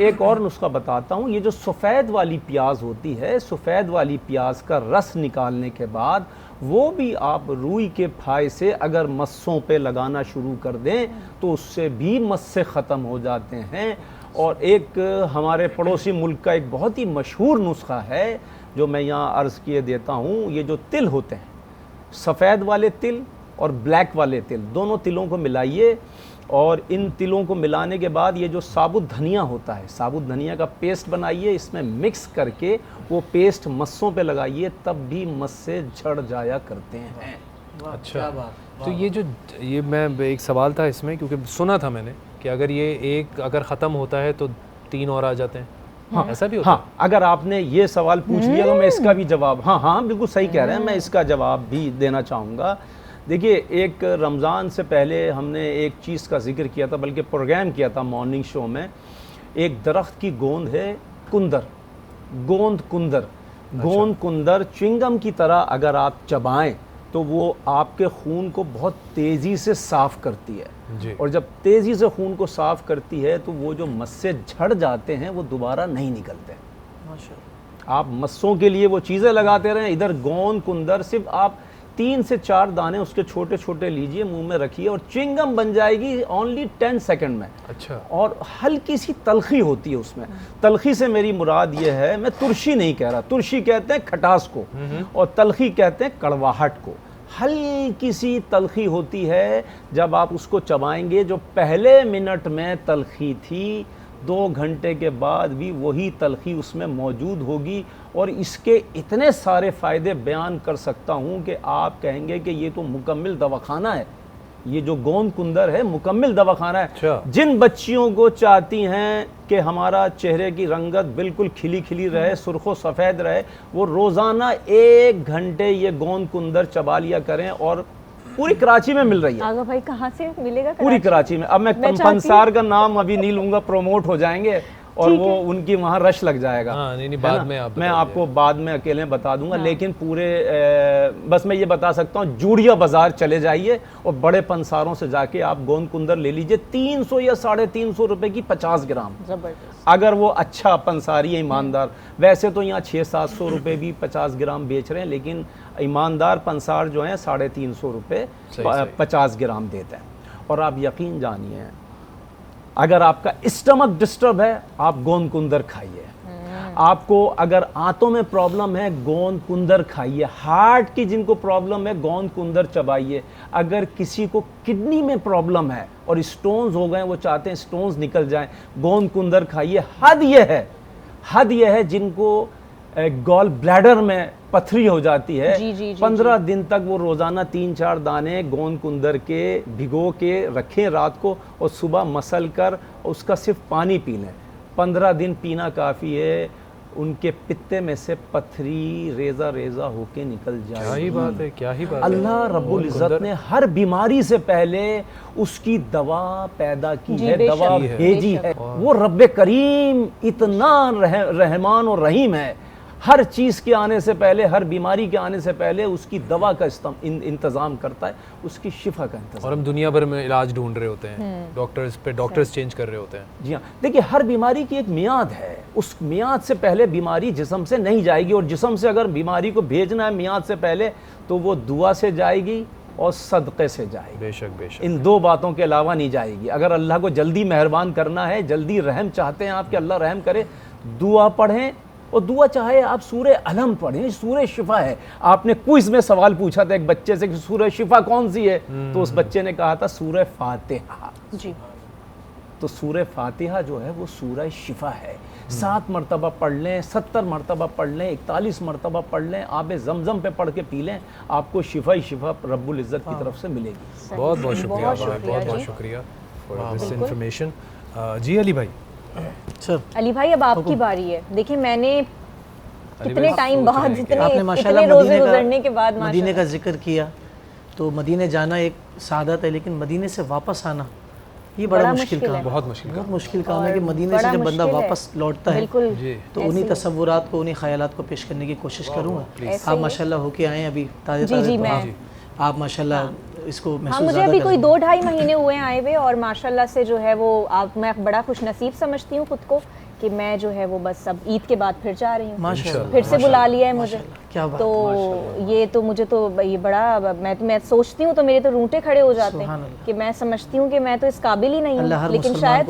एक और नुस्खा बताता हूँ। ये जो सफ़ेद वाली प्याज होती है, सफ़ेद वाली प्याज का रस निकालने के बाद वो भी आप रुई के फाय से अगर मस्सों पे लगाना शुरू कर दें तो उससे भी मस्से ख़त्म हो जाते हैं। और एक हमारे पड़ोसी मुल्क का एक बहुत ही मशहूर नुस्खा है जो मैं यहाँ अर्ज़ किए देता हूँ। ये जो तिल होते हैं, सफ़ेद वाले तिल और ब्लैक वाले तिल, दोनों तिलों को मिलाइए और इन तिलों को मिलाने के बाद ये जो साबुत धनिया होता है, साबुत धनिया का पेस्ट बनाइए, इसमें मिक्स करके वो पेस्ट मस्सों पे लगाइए, तब भी मस्से झड़ जाया करते हैं। अच्छा, तो ये मैं एक सवाल था इसमें, क्योंकि सुना था मैंने कि अगर ये एक अगर ख़त्म होता है तो 3 और आ जाते हैं। हाँ, ऐसा भी होता है? हाँ, अगर आपने ये सवाल पूछ लिया तो मैं इसका भी जवाब, हाँ बिल्कुल सही कह रहे हैं, मैं इसका जवाब भी देना चाहूँगा। देखिए, एक रमज़ान से पहले हमने एक चीज़ का जिक्र किया था, बल्कि प्रोग्राम किया था मॉर्निंग शो में। एक दरख्त की गोंद है, कुंदर, गोंद कुंदर। गोंद कुंदर च्युइंगम की तरह अगर आप चबाएं तो वो आपके खून को बहुत तेज़ी से साफ़ करती है जी। और जब तेज़ी से खून को साफ़ करती है तो वो जो मस्से झड़ जाते हैं वो दोबारा नहीं निकलते। माशाअल्लाह। आप मस्सों के लिए वो चीज़ें लगाते रहें। इधर गोंद कुंदर सिर्फ आप 3 से 4 दाने उसके छोटे छोटे लीजिए, मुंह में रखिए और च्युइंगम बन जाएगी ओनली 10 सेकंड में। अच्छा। और हल्की सी तलखी होती है उसमें। तलखी से मेरी मुराद ये है, मैं तुरशी नहीं कह रहा, तुरशी कहते हैं खटास को और तलखी कहते हैं कड़वाहट को। हल्की सी तलखी होती है, जब आप उसको चबाएंगे, जो पहले मिनट में तलखी थी 2 घंटे के बाद भी वही तलखी उसमें मौजूद होगी। और इसके इतने सारे फ़ायदे बयान कर सकता हूँ कि आप कहेंगे कि ये तो मुकम्मिल दवाखाना है। ये जो गोंद कुंदर है मुकम्मिल दवाखाना है। अच्छा। जिन बच्चियों को चाहती हैं कि हमारा चेहरे की रंगत बिल्कुल खिली खिली रहे, सुर्खो सफ़ेद रहे, वो रोज़ाना 1 घंटे ये गोंद कुंदर चबा लिया करें। और पूरी कराची में मिल रही है। आगा भाई कहाँ से मिलेगा? पूरी कराची में। अब मैं पंसार का नाम अभी नहीं लूँगा, प्रोमोट हो जाएंगे और वो उनकी वहाँ रश लग जाएगा। हाँ, नहीं बाद में आप मैं आपको बाद में अकेले बता दूंगा। लेकिन पूरे बस मैं ये बता सकता हूँ, जूड़िया बाज़ार चले जाइए और बड़े पंसारों से जाके आप गोंद कुंदर ले लीजिए। 300 या 350 रुपए की 50 ग्राम। जबरदस्त। अगर वो अच्छा पंसारी है, ईमानदार। वैसे तो यहाँ 600-700 रुपए भी 50 ग्राम बेच रहे हैं, लेकिन ईमानदार पंसार जो हैं 350 रुपए 50 ग्राम देते हैं। और आप यकीन जानिए, अगर आपका स्टमक डिस्टर्ब है, आप गोंद कुंदर खाइए। आपको अगर आंतों में प्रॉब्लम है, गोंद कुंदर खाइए। हार्ट की जिनको प्रॉब्लम है, गोंद कुंदर चबाइए। अगर किसी को किडनी में प्रॉब्लम है और स्टोन्स हो गए, वो चाहते हैं स्टोन्स निकल जाएं, गोंद कुंदर खाइए। हद यह है जिनको गॉल ब्लैडर में पथरी हो जाती है, जी, जी, जी, 15 दिन तक वो रोज़ाना 3-4 दाने गोंद कुंदर के भिगो के रखें रात को और सुबह मसल कर उसका सिर्फ पानी पी लें। 15 दिन पीना काफ़ी है। उनके पित्ते में से पथरी रेजा रेजा होके निकल जाए। क्या ही बात है, क्या ही बात है। अल्लाह रब्बुल इज़्ज़त ने हर बीमारी से पहले उसकी दवा पैदा की है, दवा भेजी है। वो रब्बे करीम इतना रहमान और रहीम है, हर चीज़ के आने से पहले, हर बीमारी के आने से पहले उसकी दवा का इंतज़ाम करता है, उसकी शिफा का इंतज़ाम। और हम दुनिया भर में इलाज ढूंढ रहे होते हैं, डॉक्टर्स चेंज कर रहे होते हैं। जी हाँ, देखिए हर बीमारी की एक मियाद है। उस मियाद से पहले बीमारी जिस्म से नहीं जाएगी, और जिस्म से अगर बीमारी को भेजना है मियाद से पहले, तो वो दुआ से जाएगी और सदक़े से जाएगी। बेशक बेशक। इन 2 बातों के अलावा नहीं जाएगी। अगर अल्लाह को जल्दी मेहरबान करना है, जल्दी रहम चाहते हैं आप कि अल्लाह रहम करे, दुआ पढ़ें। और दुआ चाहे आप सूरे अलम पढ़ें, सूरे शिफा है। आपने क्विज में सवाल पूछा था एक बच्चे से कि सूरे शिफा कौन सी है, तो उस बच्चे ने कहा था सूरे फातिहा। जी। तो सूरे फातिहा जो है वो सूरह शिफा है। 7 मरतबा पढ़ लें, 70 मरतबा पढ़ लें, 41 मरतबा पढ़ लें, आब जमजम पे पढ़ के पी लें, आपको शिफा ही शिफा रब्बुल इज़्ज़त की तरफ से मिलेगी। बहुत बहुत शुक्रिया, बहुत शुक्रिया फॉर दिस इंफॉर्मेशन। जी अली भाई। सर अली भाई, अब आपकी बारी है। देखिए, मैंने कितने टाइम बाद, आपने इतने माशाल्लाह रोजे गुजरने के बाद मदीने का जिक्र किया, तो मदीने जाना एक सादत है, लेकिन मदीने से वापस आना ये बड़ा मुश्किल काम है। बहुत मुश्किल काम है कि मदीने से जब बंदा वापस लौटता है, तो उन्हीं तसव्वुरात को, उन्हीं ख्यालात को पेश करने की कोशिश करूँगा। आप माशाल्लाह होके आए अभी ताज़े, आप माशाल्लाह इसको महसूस। मुझे अभी कोई 2-2.5 महीने हुए आए हुए, और माशाल्लाह से जो है वो मैं बड़ा खुश नसीब समझती हूँ खुद को कि मैं जो है वो बस अब ईद के बाद फिर जा रही हूँ। फिर से बुला लिया है मुझे। क्या बात, तो ये तो मुझे तो ये बड़ा मैं सोचती हूँ तो मेरे तो रूंटे खड़े हो जाते हैं कि मैं समझती हूँ कि मैं तो इस काबिल ही नहीं हूँ, लेकिन शायद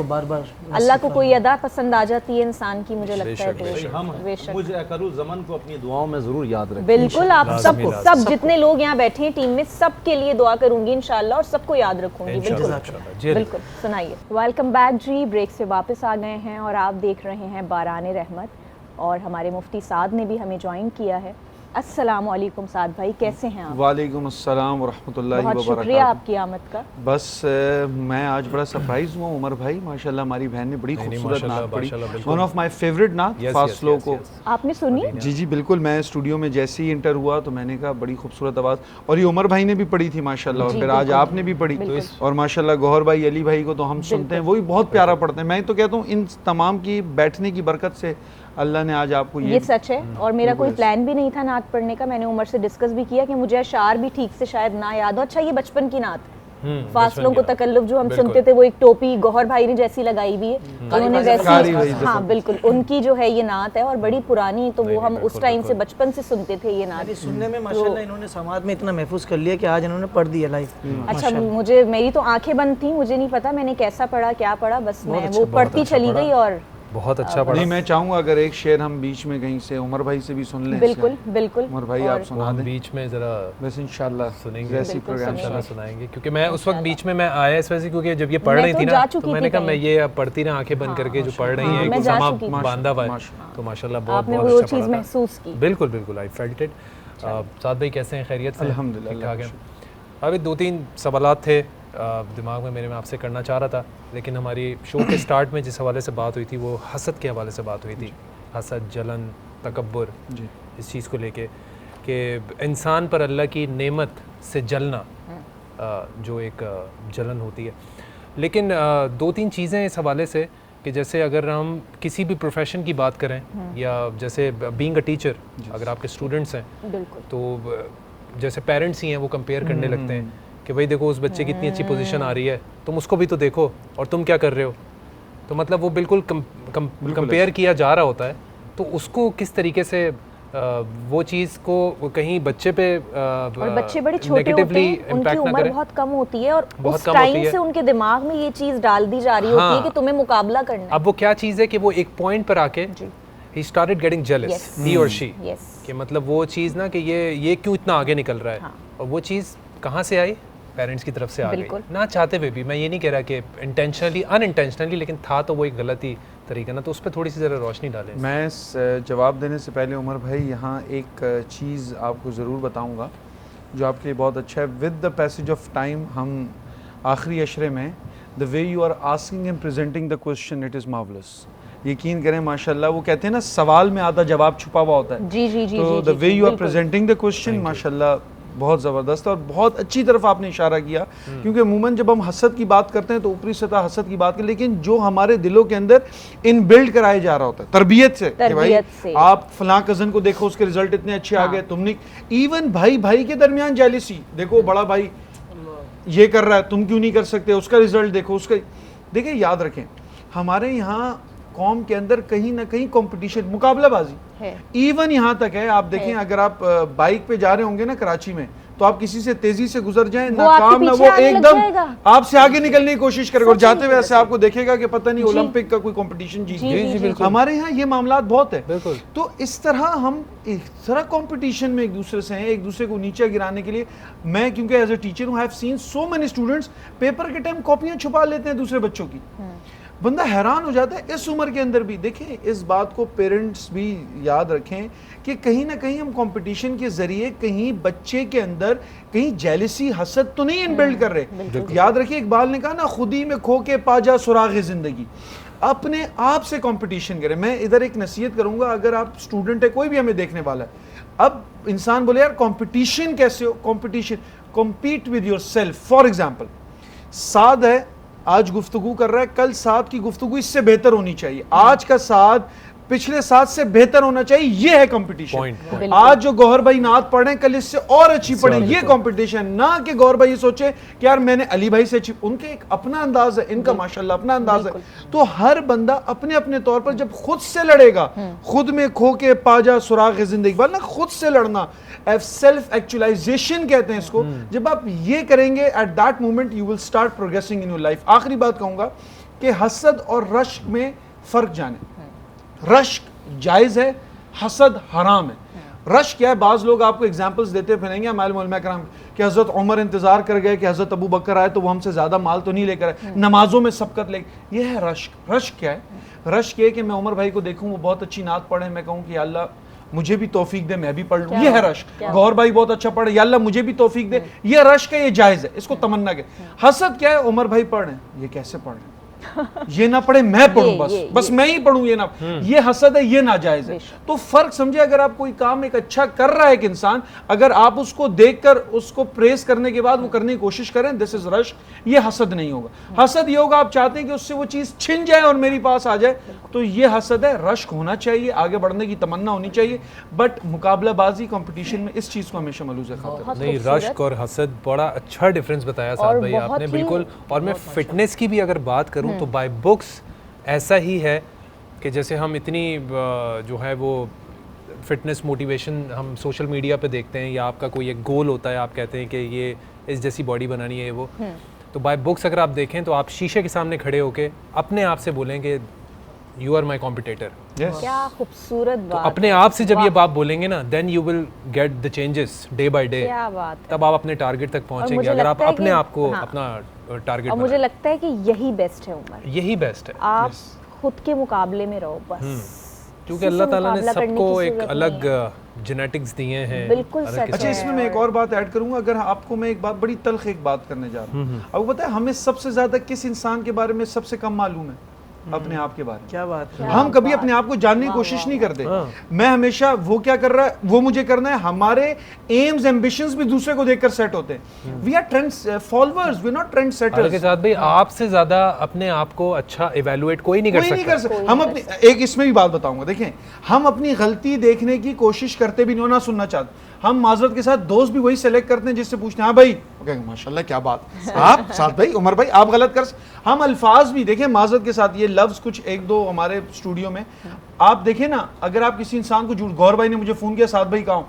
अल्लाह को कोई अदा पसंद आ जाती है इंसान की, मुझे लगता है। तो मुझे करूँ ज़मन को अपनी दुआओं में ज़रूर याद रखें। बिल्कुल, आप सबको, सब जितने लोग यहाँ बैठे हैं टीम में, सबके लिए दुआ करूंगी इंशाल्लाह और सबको याद रखूंगी। बिल्कुल। सुनाइए। वेलकम बैक जी, ब्रेक से वापस आ गए हैं और आप देख रहे हैं बाराने रहमत और हमारे मुफ्ती साद ने भी हमें ज्वाइन किया है। अस्सलाम वालेकुम साद भाई, कैसे हैं आप? वालेकुम अस्सलाम व रहमतुल्लाहि व बहुत बरकातहू। शुक्रिया आपकी आमद का। बस मैं आज बड़ा सरप्राइज हुआ उमर भाई, माशाल्लाह हमारी बहन ने बड़ी खूबसूरत नात पढ़ी, वन ऑफ माय फेवरेट नात, फास्ट फ्लो को आपने सुनी? जी जी बिल्कुल, मैं स्टूडियो में जैसे ही इंटर हुआ तो मैंने कहा बड़ी खूबसूरत आवाज़, और ये उमर भाई ने भी पढ़ी थी माशाल्लाह, और फिर आज आपने भी पढ़ी, और माशाल्लाह गौहर भाई, अली भाई को तो हम सुनते हैं, वो भी बहुत प्यारा पढ़ते हैं। मैं तो कहता हूँ इन तमाम की बैठने की बरकत से अल्लाह ने आज आपको ये सच है। और मेरा कोई प्लान भी नहीं था नात पढ़ने का, मैंने उमर से डिस्कस भी किया कि मुझे अशार भी ठीक से शायद ना याद हो। अच्छा, ये बचपन की नात, फासलों को तकल्लुफ जो हम सुनते थे, वो एक टोपी गौहर भाई ने जैसी लगाई हुई है, उन्होंने वैसी, हाँ बिल्कुल, उनकी जो है ये नात है और बड़ी पुरानी, तो वो हम उस टाइम से बचपन से सुनते थे ये नात। सुनने में माशाल्लाह इन्होंने समाज में इतना महफूज कर लिया कि आज इन्होंने पढ़ दिया लाइव। अच्छा, मुझे, मेरी तो आंखें बंद थी, मुझे नहीं पता मैंने कैसा पढ़ा, क्या पढ़ा, बस मैं वो पढ़ती चली गई और बहुत अच्छा पढ़ा। नहीं, मैं चाहूँगा अगर एक शेर हम बीच में कहीं से उमर भाई से भी सुन लें। बिल्कुल बिल्कुल। उमर भाई आप सुना दें बीच में जरा, बस इंशाल्लाह सुनेंगे, वैसी प्रोग्राम इंशाल्लाह सुनाएंगे, क्योंकि मैं उस वक्त बीच में मैं आया इस वजह से, क्योंकि जब ये पढ़ रही थी ना तो मैंने कहा मैं ये अब पढ़ती ना आंखें बंद करके जो पढ़ रही है एक समा बांधा हुआ है, तो माशाल्लाह बहुत बहुत अच्छा चीज महसूस की। बिल्कुल बिल्कुल, आई फेल्ट इट। साद भाई कैसे हैं, खैरियत से? अल्हम्दुलिल्लाह ठीक है। अभी 2-3 सवालात थे दिमाग में मेरे, मैं आपसे करना चाह रहा था, लेकिन हमारी शो के स्टार्ट में जिस हवाले से बात हुई थी वो हसद के हवाले से बात हुई थी, हसद, जलन, तकब्बुर, इस चीज़ को लेके कि इंसान पर अल्लाह की नेमत से जलना, जो एक जलन होती है। लेकिन 2-3 चीज़ें इस हवाले से कि जैसे अगर हम किसी भी प्रोफेशन की बात करें, या जैसे बीइंग अ टीचर, अगर आपके स्टूडेंट्स हैं तो जैसे पेरेंट्स ही हैं वो कंपेयर करने लगते हैं कि भाई देखो उस बच्चे की इतनी अच्छी पोजीशन आ रही है, तुम उसको भी तो देखो और तुम क्या कर रहे हो। तो मतलब वो बिल्कुल कंपेयर किया जा रहा होता है, तो उसको किस तरीके से वो चीज़ को कहीं बच्चे पे और बच्चे बड़े छोटे होते हैं, उनकी उम्र बहुत कम होती है और उस टाइम से उनके दिमाग में ये चीज़ डाल दी जा रही होती है कि तुम्हें मुकाबला करना है। अब वो क्या चीज़ है कि वो एक पॉइंट पर आके he started getting jealous, he or she, कि मतलब वो चीज़ ना कि ये क्यों इतना आगे निकल रहा है, और वो चीज़ कहाँ से आई? पेरेंट्स की तरफ से आ गई, ना चाहते हुए भी। मैं ये नहीं कह रहा कि इंटेंशनली अनइंटेंशनली, लेकिन था तो वो एक गलत ही तरीका ना, तो उस पर थोड़ी सी ज़रा रोशनी डालें। मैं जवाब देने से पहले उमर भाई यहाँ एक चीज़ आपको ज़रूर बताऊँगा जो आपके लिए बहुत अच्छा है। With the passage of time हम आखिरी अशरे में, the way you are asking and presenting the question, it is marvellous. यकीन करें माशाल्लाह, वो कहते हैं ना सवाल में आधा जवाब छुपा हुआ होता है। जी जी जी। तो the way you are presenting the question माशाल्लाह बहुत ज़बरदस्त है और बहुत अच्छी तरफ आपने इशारा किया, क्योंकि अमूमन जब हम हसद की बात करते हैं तो ऊपरी सतह हसद की बात करें, लेकिन जो हमारे दिलों के अंदर इन बिल्ड कराया जा रहा होता है तरबियत से कि भाई आप फलां कज़न को देखो उसके रिजल्ट इतने अच्छे आ गए, तुमने इवन भाई भाई के दरमियान जेलसी, देखो बड़ा भाई ये कर रहा है तुम क्यों नहीं कर सकते, उसका रिजल्ट देखो, उसका। देखिए याद रखें, हमारे यहाँ कौम के अंदर कहीं ना कहीं कंपटीशन, मुकाबलाबाजी है। इवन यहाँ तक है, आप देखें अगर आप बाइक पे जा रहे होंगे ना कराची में, तो आप किसी से तेजी से गुजर जाएं, नाकाम ना, वो एकदम आपसे आगे निकलने की कोशिश करेगा और जाते हुए ऐसे आपको देखेगा कि पता नहीं ओलंपिक का कोई कंपटीशन जीत गए। हमारे यहाँ ये मामला बहुत है। तो इस तरह हम इस तरह कंपटीशन में एक दूसरे से हैं, एक दूसरे को नीचे गिराने के लिए। मैं क्योंकि एज ए टीचर हूँ, I have seen so many students paper के टाइम कॉपियां छुपा लेते हैं दूसरे बच्चों की। बंदा हैरान हो जाता है इस उम्र के अंदर भी। देखिए इस बात को पेरेंट्स भी याद रखें कि कहीं ना कहीं हम कंपटीशन के जरिए कहीं बच्चे के अंदर कहीं जेलसी, हसद तो नहीं इनबिल्ड कर रहे। याद रखिए इकबाल ने कहा ना, खुदी में खो के पाजा सुराग जिंदगी। अपने आप से कंपटीशन करें। मैं इधर एक नसीहत करूंगा, अगर आप स्टूडेंट है, कोई भी हमें देखने वाला है, अब इंसान बोले यार कंपटीशन कैसे हो, competition, compete with yourself. For example Saad है, आज गुफ्तगू कर रहा है, कल साद की गुफ्तगू इससे बेहतर होनी चाहिए। आज का साद पिछले साथ से बेहतर होना चाहिए, ये है कंपटीशन। Point. आज जो गौहर भाई नात पढ़े कल इससे और अच्छी पढ़े, ये कंपटीशन। ना कि गौहर भाई ये सोचे कि यार मैंने अली भाई से अच्छी, उनके एक अपना अंदाज है, इनका माशाल्लाह अपना अंदाज है। तो हर बंदा अपने अपने तौर पर जब खुद से लड़ेगा, खुद में खो के पाजा सुराग जिंदगी वाल ना, खुद से लड़ना, सेल्फ एक्चुअलाइजेशन कहते हैं इसको। जब आप ये करेंगे at that moment you will start progressing in your life. आखिरी बात कहूंगा कि हसद और रश्क में फर्क जाने। रश्क जायज़ है, हसद हराम है। रश्क क्या है? बाज़ लोग आपको एग्जाम्पल्स देते फिरेंगे मालूम उलमा कराम कि हज़रत उमर इंतज़ार कर गए कि हज़रत अबू बकर आए तो वो हमसे ज़्यादा माल तो नहीं लेकर आए, नमाजों में सबकत ले। ये है रश्क। रश्क क्या है? रश्क ये कि मैं उमर भाई को देखूँ वो बहुत अच्छी नात पढ़े, मैं कहूँ कि या अल्लाह मुझे भी तौफीक दे, मैं भी पढ़ लूँ। ये है रश्क। गौहर भाई बहुत अच्छा पढ़े, या अल्लाह मुझे भी तौफीक दे, ये रश्क है, ये जायज़ है, इसको तमन्ना के। हसद क्या है? उमर भाई पढ़ रहे हैं, ये कैसे पढ़ रहे हैं, ये ना पढ़े मैं पढ़ूं, बस मैं ही पढ़ूं, ये ना, ये हसद है, ये नाजायज है। तो फर्क समझे, अगर आप कोई काम एक अच्छा कर रहा है एक इंसान, अगर आप उसको देखकर उसको प्रेस करने के बाद वो करने की कोशिश करें, दिस इज रश्क, ये हसद नहीं होगा। हसद ये होगा आप चाहते हैं कि उससे वो चीज छिन जाए और मेरी पास आ जाए, तो ये हसद है। रश्क होना चाहिए, आगे बढ़ने की तमन्ना होनी चाहिए, बट मुकाबलाबाजी कंपटीशन में इस चीज को हमेशा मलूज़ है। नहीं, रश्क और हसद बड़ा अच्छा डिफरेंस बताया साहब भाई आपने, बिल्कुल। और मैं फिटनेस की भी अगर बात करूं तो बाय बुक्स ऐसा ही है कि जैसे हम इतनी जो है वो फिटनेस मोटिवेशन हम सोशल मीडिया पे देखते हैं, या आपका कोई एक गोल होता है, आप कहते हैं कि ये इस जैसी बॉडी बनानी है वो, तो बाय बुक्स अगर आप देखें तो आप शीशे के सामने खड़े होके अपने आप से बोलेंगे यू आर माई कॉम्पिटिटर। क्या खूबसूरत बात। तो अपने आप से जब ये बात बोलेंगे ना, then you will get the changes day by day. क्या बात है। तब आप अपने टारगेट तक पहुंचेंगे अगर आप अपने आप को अपना टारगेट। और मुझे लगता है कि यही बेस्ट है उमर, यही बेस्ट है। आप खुद के मुकाबले में रहो बस, क्योंकि अल्लाह ताला ने सबको एक अलग जेनेटिक्स दिए हैं। बिल्कुल सच है। अच्छा, इसमें मैं एक और बात ऐड करूंगा। अगर आपको मैं एक बात, बड़ी तल्ख एक बात करने जा रहा हूँ। आपको पता है हमें सबसे ज्यादा किस इंसान के बारे में सबसे कम मालूम है? अपने आप के बारे में। क्या बात है। हम कभी अपने आप को जानने की कोशिश नहीं करते। मैं हमेशा वो क्या कर रहा है वो मुझे करना है। हमारे एम्स एम्बिशंस भी दूसरे को देखकर सेट होते हैं। We are trend followers, we are not trend setters. के साथ भाई आपसे ज्यादा अपने आप को अच्छा इवैल्यूएट कोई नहीं कर सकता। हम अपनी एक इसमें भी बात बताऊंगा, देखें हम अपनी गलती देखने की कोशिश करते भी नहीं, ना सुनना चाहते। हम माजरत के साथ दोस्त भी वही सेलेक्ट करते हैं जिससे पूछते हैं हाँ भाई, माशाल्लाह क्या बात, आप साथ भाई उमर भाई आप गलत कर। हम अल्फाज भी देखें माजरत के साथ, ये लफ्ज कुछ एक दो हमारे स्टूडियो में आप देखें ना, अगर आप किसी इंसान को झूठ, गौर भाई ने मुझे फोन किया साथ भाई कहा,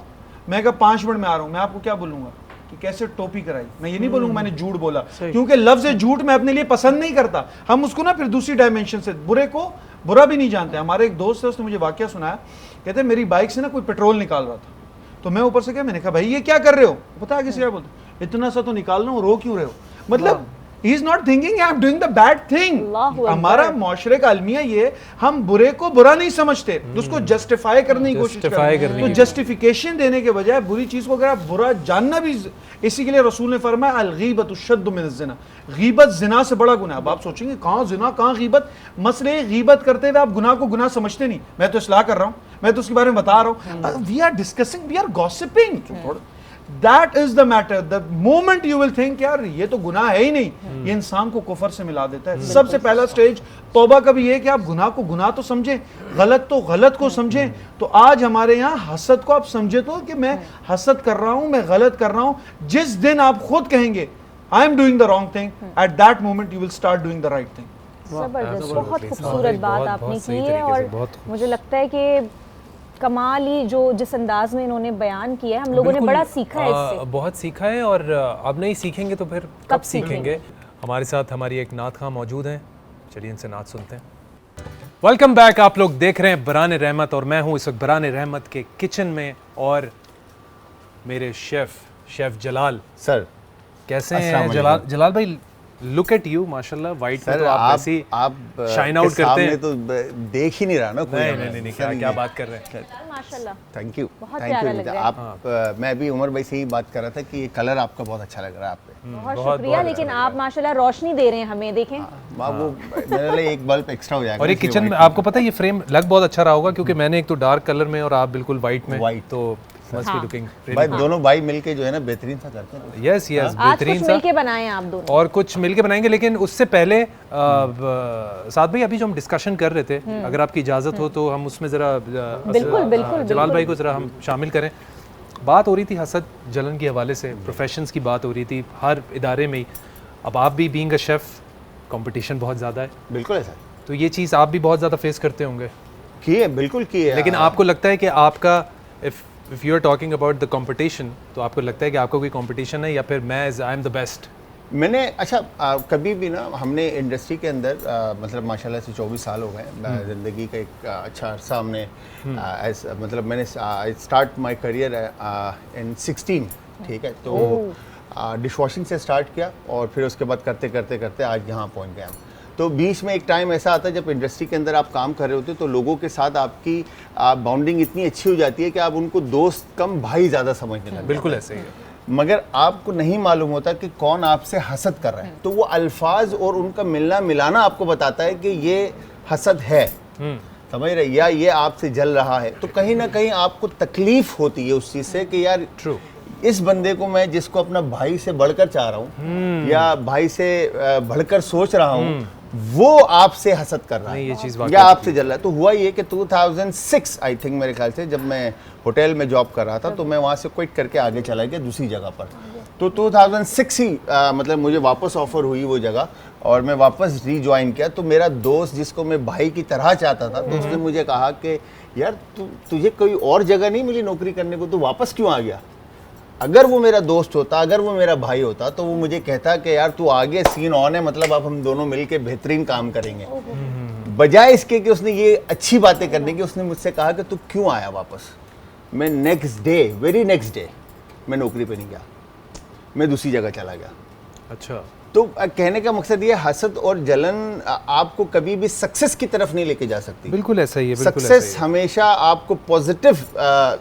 मैं कहा 5 मिनट में आ रहा हूँ, मैं आपको क्या बोलूंगा कि कैसे टोपी कराई, मैं ये नहीं बोलूंगा मैंने झूठ बोला, क्योंकि लफ्ज झूठ मैं अपने लिए पसंद नहीं करता। हम उसको ना फिर दूसरी डायमेंशन से बुरे को बुरा भी नहीं जानते। हमारे एक दोस्त है, उसने मुझे वाकया सुनाया, कहते मेरी बाइक से ना कोई पेट्रोल निकाल रहा था, तो मैं ऊपर से क्या, मैंने कहा भाई ये क्या कर रहे हो, पता है किसी क्या बोलते, इतना सा तो निकाल रहा हूँ, रो क्यों रहे हो। मतलब he is not thinking I am doing the bad thing। हमारा मुआशरे का अलमिया ये, हम बुरे को बुरा नहीं समझते, उसको जस्टिफाई करने की कोशिश करते हैं। तो जस्टिफिकेशन देने के बजाय बुरी चीज को अगर आप बुरा जानना भी, इसी के लिए रसूल ने फरमाया अल गीबत अशद्दु मिन ज़िना, गीबत जिना से बड़ा गुनाह। अब आप सोचेंगे कहाँ जिना कहाँ गीबत, मसले गीबत करते हुए आप गुनाह को गुनाह समझते नहीं। मैं तो इस्लाह कर रहा हूँ, मैं तो उसके बारे में बता रहा हूँ। We are discussing, we are gossiping, That is the matter. The moment you will think यार ये तो गुनाह है ही नहीं, ये इंसान को कुफर से मिला देता है। सबसे पहला स्टेज तौबा का भी ये कि आप गुनाह को गुनाह तो समझें, गलत तो गलत को समझें। तो आज हमारे यहाँ हसद को आप समझे तो कि मैं हसद कर रहा हूँ, मैं गलत कर रहा हूँ। जिस दिन आप खुद कहेंगे I am doing the wrong thing, at that moment you will start doing the right thing. जबरदस्त, बहुत खूबसूरत बात आपने की है। और मुझे लगता है कि कमाल ही जो जिस अंदाज में इन्होंने बयान किया है, हम लोगों ने बड़ा सीखा है इससे, बहुत सीखा है। और अब नहीं सीखेंगे तो फिर कब सीखेंगे। हमारे साथ हमारी एक नात खां मौजूद हैं, चलिए इनसे नात सुनते हैं। वेलकम बैक, आप लोग देख रहे हैं बरान रहमत और मैं हूं इस वक्त बरान रहमत के किचन में और मेरे शेफ जलाल सर। कैसे हैं जलाल भाई? लुक एट यू, माशाल्लाह वाइट में तो आप ऐसी शाइन आउट करते हैं। तो देख ही नहीं रहा ना कोई। नहीं क्या बात कर रहे हैं, माशाल्लाह। थैंक यू, बहुत प्यारा लग रहा है। आप मैं भी उमर भाई से ही बात कर रहा था कि ये कलर आपका बहुत अच्छा लग रहा है आप पे। बहुत शुक्रिया, लेकिन आप माशाल्लाह रोशनी दे रहे हैं हमें, देखें वो मेरे लिए एक बल्ब एक्स्ट्रा हो जाएगा। और ये किचन में आपको पता है ये फ्रेम लग बहुत अच्छा रहा होगा, क्योंकि मैंने एक तो डार्क कलर में और आप बिल्कुल वाइट में, तो मस्ट बी लुकिंग भाई दोनों भाई मिलके जो है ना बेहतरीन सा करते हैं। यस यस आज बेहतरीन कुछ सा मिलके बनाए आप दोनों और कुछ मिलके बनाएंगे। लेकिन उससे पहले साद भाई अभी जो हम डिस्कशन कर रहे थे, अगर आपकी इजाज़त हो तो हम उसमें ज़रा बिल्कुल जलाल भाई को ज़रा हम शामिल करें। बात हो रही थी हसद जलन के हवाले से, प्रोफेशंस की बात हो रही थी हर इदारे में ही। अब आप भी बीइंग अ शेफ़, कंपटीशन बहुत ज़्यादा है, बिल्कुल ऐसा तो ये चीज़ आप भी बहुत ज़्यादा फेस करते होंगे। किए, बिल्कुल किए। लेकिन आपको लगता है कि आपका if you are talking about the competition, तो आपको लगता है कि आपका कोई कंपटीशन है या फिर मैं आई एम द बेस्ट? मैंने कभी भी ना हमने इंडस्ट्री के अंदर मतलब माशाल्लाह से 24 साल हो गए ज़िंदगी का एक अच्छा अरसा हमने मतलब मैंने स्टार्ट माय करियर इन 16, ठीक है, तो डिश वॉशिंग से स्टार्ट किया और फिर उसके बाद करते करते करते आज यहाँ पहुँच गए हम। तो बीच में एक टाइम ऐसा आता है जब इंडस्ट्री के अंदर आप काम कर रहे होते हो तो लोगों के साथ आपकी बाउंडिंग इतनी अच्छी हो जाती है कि आप उनको दोस्त कम भाई ज़्यादा समझने लगते हैं। बिल्कुल ऐसे ही है। मगर आपको नहीं मालूम होता कि कौन आपसे हसद कर रहा है, तो वो अल्फाज और उनका मिलना मिलाना आपको बताता है कि ये हसद है, समझ रहे, या ये आपसे जल रहा है। तो कहीं ना कहीं आपको तकलीफ होती है उस चीज़ से कि यार ट्रू, इस बंदे को मैं जिसको अपना भाई से बढ़कर चाह रहा हूँ या भाई से बढ़कर सोच रहा हूँ, वो आपसे हसद कर रहा है, ये चीज़ या आपसे जल रहा है। तो हुआ ये कि 2006 आई थिंक मेरे ख्याल से जब मैं होटल में जॉब कर रहा था तो मैं वहाँ से क्विट करके आगे चला गया दूसरी जगह पर। तो 2006 ही मतलब मुझे वापस ऑफर हुई वो जगह और मैं वापस रीज्वाइन किया। तो मेरा दोस्त जिसको मैं भाई की तरह चाहता था, तो उसने मुझे कहा कि यार तुझे कोई और जगह नहीं मिली नौकरी करने को, तो वापस क्यों आ गया? अगर वो मेरा दोस्त होता, अगर वो मेरा भाई होता, तो वो मुझे कहता कि यार तू आगे सीन ऑन है, मतलब अब हम दोनों मिलके बेहतरीन काम करेंगे। बजाय इसके कि उसने ये अच्छी बातें करने की, उसने मुझसे कहा कि तू क्यों आया वापस। मैं next day, very next day मैं नौकरी पे नहीं गया, मैं दूसरी जगह चला गया। अच्छा, तो कहने का मकसद ये है, हसद और जलन आपको कभी भी सक्सेस की तरफ नहीं लेके जा सकती। बिल्कुल ऐसा ही है। बिल्कुल सक्सेस हमेशा आपको पॉजिटिव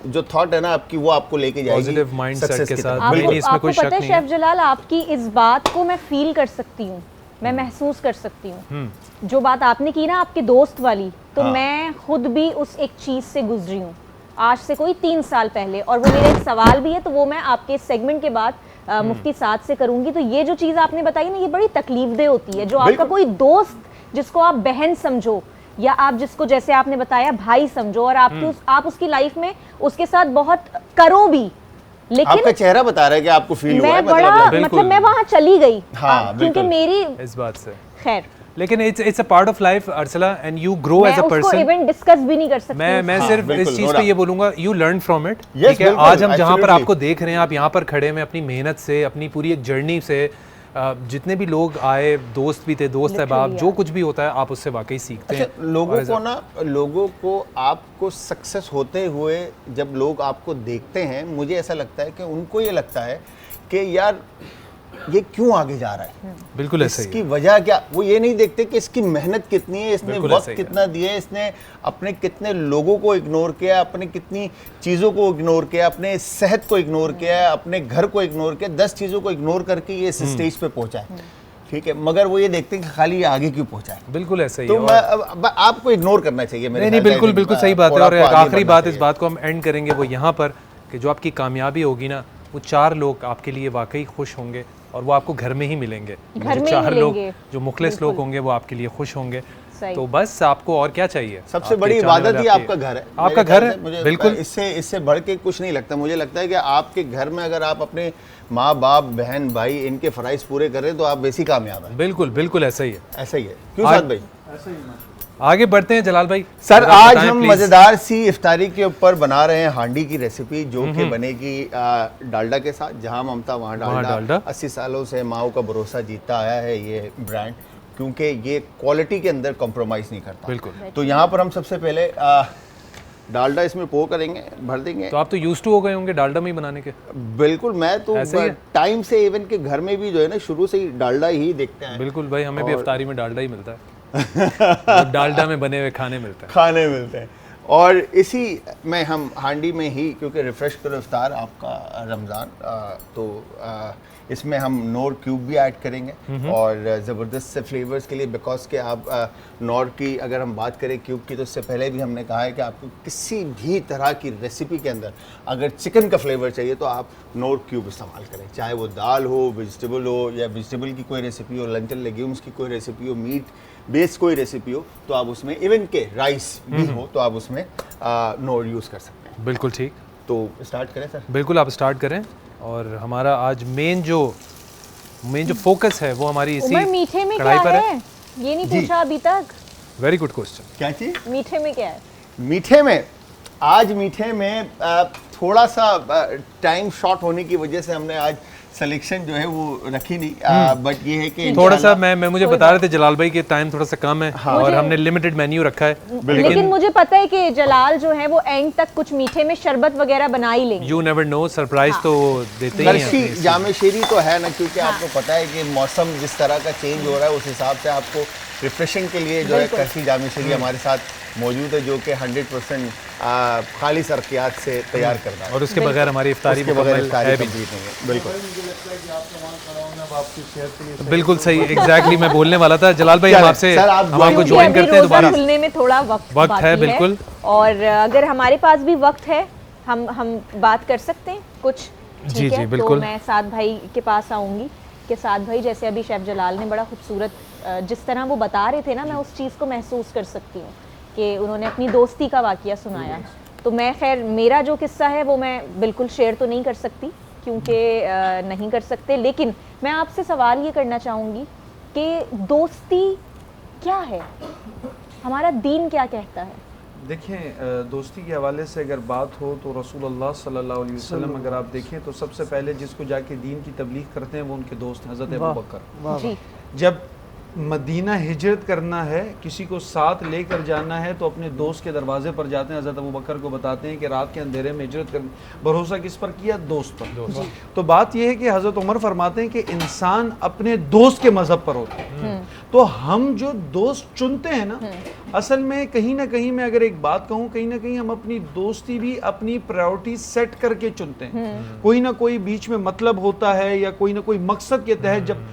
जो थॉट है ना आपकी, वो आपको लेके जाएगी पॉजिटिव माइंडसेट के साथ। आपको पता है शेफ जलाल, आपकी इस बात को मैं फील कर सकती हूँ, मैं महसूस कर सकती हूँ। जो बात आपने की ना आपके दोस्त वाली, तो मैं खुद भी उस एक चीज़ से गुजरी हूँ आज से कोई 3 साल पहले, और वो मेरा एक सवाल भी है, तो वो मैं आपके सेगमेंट के बाद मुफ्ती साद से करूंगी। तो ये जो चीज़ आपने बताई ना, ये बड़ी तकलीफदेह होती है। जो आपका कोई दोस्त जिसको आप बहन समझो या आप जिसको जैसे आपने बताया भाई समझो, और आप उसकी लाइफ में उसके साथ बहुत करो भी, लेकिन आपका चेहरा बता रहा है कि आपको फील हुआ है, मतलब मैं वहां चली गई क्योंकि मेरी इस बात से खैर, लेकिन it's a part of life Arsala, and you grow as a person. Even discuss भी नहीं कर सकती। मैं सिर्फ इस चीज पे ये बोलूंगा, यू लर्न फ्रॉम इट। ठीक है, आज हम जहाँ पर आपको देख रहे हैं, आप यहाँ पर खड़े में अपनी मेहनत से, अपनी पूरी एक जर्नी से, जितने भी लोग आए, दोस्त भी थे, दोस्त अहबाब, जो कुछ भी होता है आप उससे वाकई सीखते हैं। लोगों को आपको सक्सेस होते हुए जब लोग आपको देखते हैं, मुझे ऐसा लगता है कि उनको ये लगता है कि यार ये क्यों आगे जा रहा है, बिल्कुल ऐसा ही। इसकी वजह क्या, वो ये नहीं देखते कि इसकी मेहनत कितनी है, इसने वक्त कितना दिया है, इसने अपने कितने लोगों को इग्नोर किया, अपने कितनी चीज़ों को इग्नोर किया, अपने सेहत को इग्नोर किया, अपने घर को इग्नोर किया, 10 चीज़ों को इग्नोर करके ये इस स्टेज पे पहुंचा है। ठीक है, मगर वो ये देखते हैं कि खाली ये आगे क्यों पहुंचा है। बिल्कुल ऐसा ही तो आपको इग्नोर करना चाहिए। नहीं, बिल्कुल सही बात है। और आखिरी बात, इस बात को हम एंड करेंगे वो यहाँ पर, कि जो आपकी कामयाबी होगी ना, वो 4 लोग आपके लिए वाकई खुश होंगे और वो आपको घर में ही मिलेंगे। जो 4 लोग, जो मुखलिस लोग होंगे, वो आपके लिए खुश होंगे। तो बस आपको और क्या चाहिए? सबसे बड़ी इबादत ही आपका घर है। आपका घर है, बिल्कुल। इससे बढ़ के कुछ नहीं लगता। मुझे लगता है कि आपके घर में अगर आप अपने माँ बाप, बहन, भाई, इनके फराइज पूरे कर रहे हैं तो आप वैसे ही कामयाब हैं। बिल्कुल ऐसा ही है। ऐसा ही है। क्यों साद भाई? ऐसा ही आगे बढ़ते हैं जलाल भाई। सर, आज हम मज़ेदार सी इफ्तारी के ऊपर बना रहे हैं हांडी की रेसिपी, जो कि बनेगी डालडा के साथ। जहां ममता वहां डालडा। 80 सालों से माओ का भरोसा जीता आया है ये ब्रांड, क्योंकि ये क्वालिटी के अंदर कॉम्प्रोमाइज़ नहीं करता। बिल्कुल। तो यहाँ पर हम सबसे पहले डालडा इसमें पो करेंगे, भर देंगे। तो आप तो यूज्ड टू हो गए होंगे डालडा में ही बनाने के? बिल्कुल, मैं तो टाइम से इवन के घर में भी जो है ना, शुरू से ही डालडा ही देखते हैं। बिल्कुल भाई, हमें भी इफ्तारी में डालडा ही मिलता है। डालडा में बने हुए खाने मिलते हैं। और इसी में हम हांडी में ही, क्योंकि रिफ़्रेश करो इफ्तार आपका रमज़ान, तो इसमें हम नोर क्यूब भी ऐड करेंगे और ज़बरदस्त से फ्लेवर्स के लिए, बिकॉज के आप नोर की अगर हम बात करें क्यूब की, तो उससे पहले भी हमने कहा है कि आपको किसी भी तरह की रेसिपी के अंदर अगर चिकन का फ्लेवर चाहिए तो आप नोर क्यूब इस्तेमाल करें, चाहे वो दाल हो, वेजिटेबल हो, या वेजिटेबल की कोई रेसिपी हो, लेंटिल लेग्यूम्स की कोई रेसिपी हो, मीट बेस कोई रेसिपी हो, तो आप उसमें इवन के राइस भी हो तो आप उसमें नोर यूज़ कर सकते हैं। बिल्कुल ठीक, तो स्टार्ट करें सर? बिल्कुल आप स्टार्ट करें। और हमारा आज मेन जो फोकस है वो हमारी इसी मीठे में कढ़ाई क्या पर है? ये नहीं पूछा अभी तक। Very good question. क्या चीज़? मीठे में क्या है? मीठे में आज मीठे में थोड़ा सा टाइम शॉर्ट होने की वजह से हमने आज सिलेक्शन जो है वो रखी नहीं, बट ये है कि थोड़ा सा मैं मुझे बता रहे थे जलाल भाई कि टाइम थोड़ा सा कम है, हाँ, और हमने लिमिटेड मेन्यू रखा है, लेकिन मुझे पता है कि जलाल जो है वो एंड तक कुछ मीठे में शरबत वगैरह बना ही लेंगे। यू नेवर नो, सरप्राइज तो देते ही हैं। जामे शेरी तो है ना, क्योंकि आपको पता है कि मौसम जिस तरह का चेंज हो रहा है उस हिसाब से आपको रिफ्रेशिंग के लिए जो है करसी जामे शेरी हमारे साथ मौजूद है, जो कि 100% खाली सरकियात से तैयार करता है, और उसके बगैर हमारी इफ्तारी मुकम्मल है भी। बिल्कुल बिल्कुल सही, एग्जैक्टली मैं बोलने वाला था जलाल भाई, हम आपको ज्वाइन करते हैं दोबारा। खुलने में थोड़ा वक्त है बिल्कुल, और अगर हमारे पास भी वक्त है हम बात कर सकते हैं कुछ। जी जी बिल्कुल। तो मैं साद भाई के पास आऊँगी कि साद भाई, जैसे अभी शेफ जलाल ने बड़ा खूबसूरत जिस तरह वो बता रहे थे ना, मैं उस चीज़ को महसूस कर सकती हूँ कि उन्होंने अपनी दोस्ती का वाक़या सुनाया। तो मैं खैर मेरा जो किस्सा है वो मैं बिल्कुल शेयर तो नहीं कर सकती, क्योंकि नहीं कर सकते, लेकिन मैं आपसे सवाल ये करना चाहूँगी कि दोस्ती क्या है, हमारा दीन क्या कहता है? देखिए, दोस्ती के हवाले से अगर बात हो तो रसूलुल्लाह सल्लल्लाहु अलैहि वसल्लम अगर आप देखें तो सबसे पहले जिसको जाके दीन की तबलीग करते हैं वो उनके दोस्त हैं, हज़रत अबू बकर। जब मदीना हिजरत करना है, किसी को साथ लेकर जाना है, तो अपने दोस्त के दरवाजे पर जाते हैं, हज़रत अबू बकर को बताते हैं कि रात के अंधेरे में हिजरत कर, भरोसा किस पर किया? दोस्त पर। तो बात यह है कि हज़रत उमर फरमाते हैं कि इंसान अपने दोस्त के मज़हब पर होता है। तो हम जो दोस्त चुनते हैं ना, असल में कहीं ना कहीं मैं अगर एक बात कहूँ, कहीं ना कहीं हम अपनी दोस्ती भी अपनी प्रायोरिटी सेट करके चुनते हैं। कोई ना कोई बीच में मतलब होता है या कोई ना कोई मकसद के तहत। जब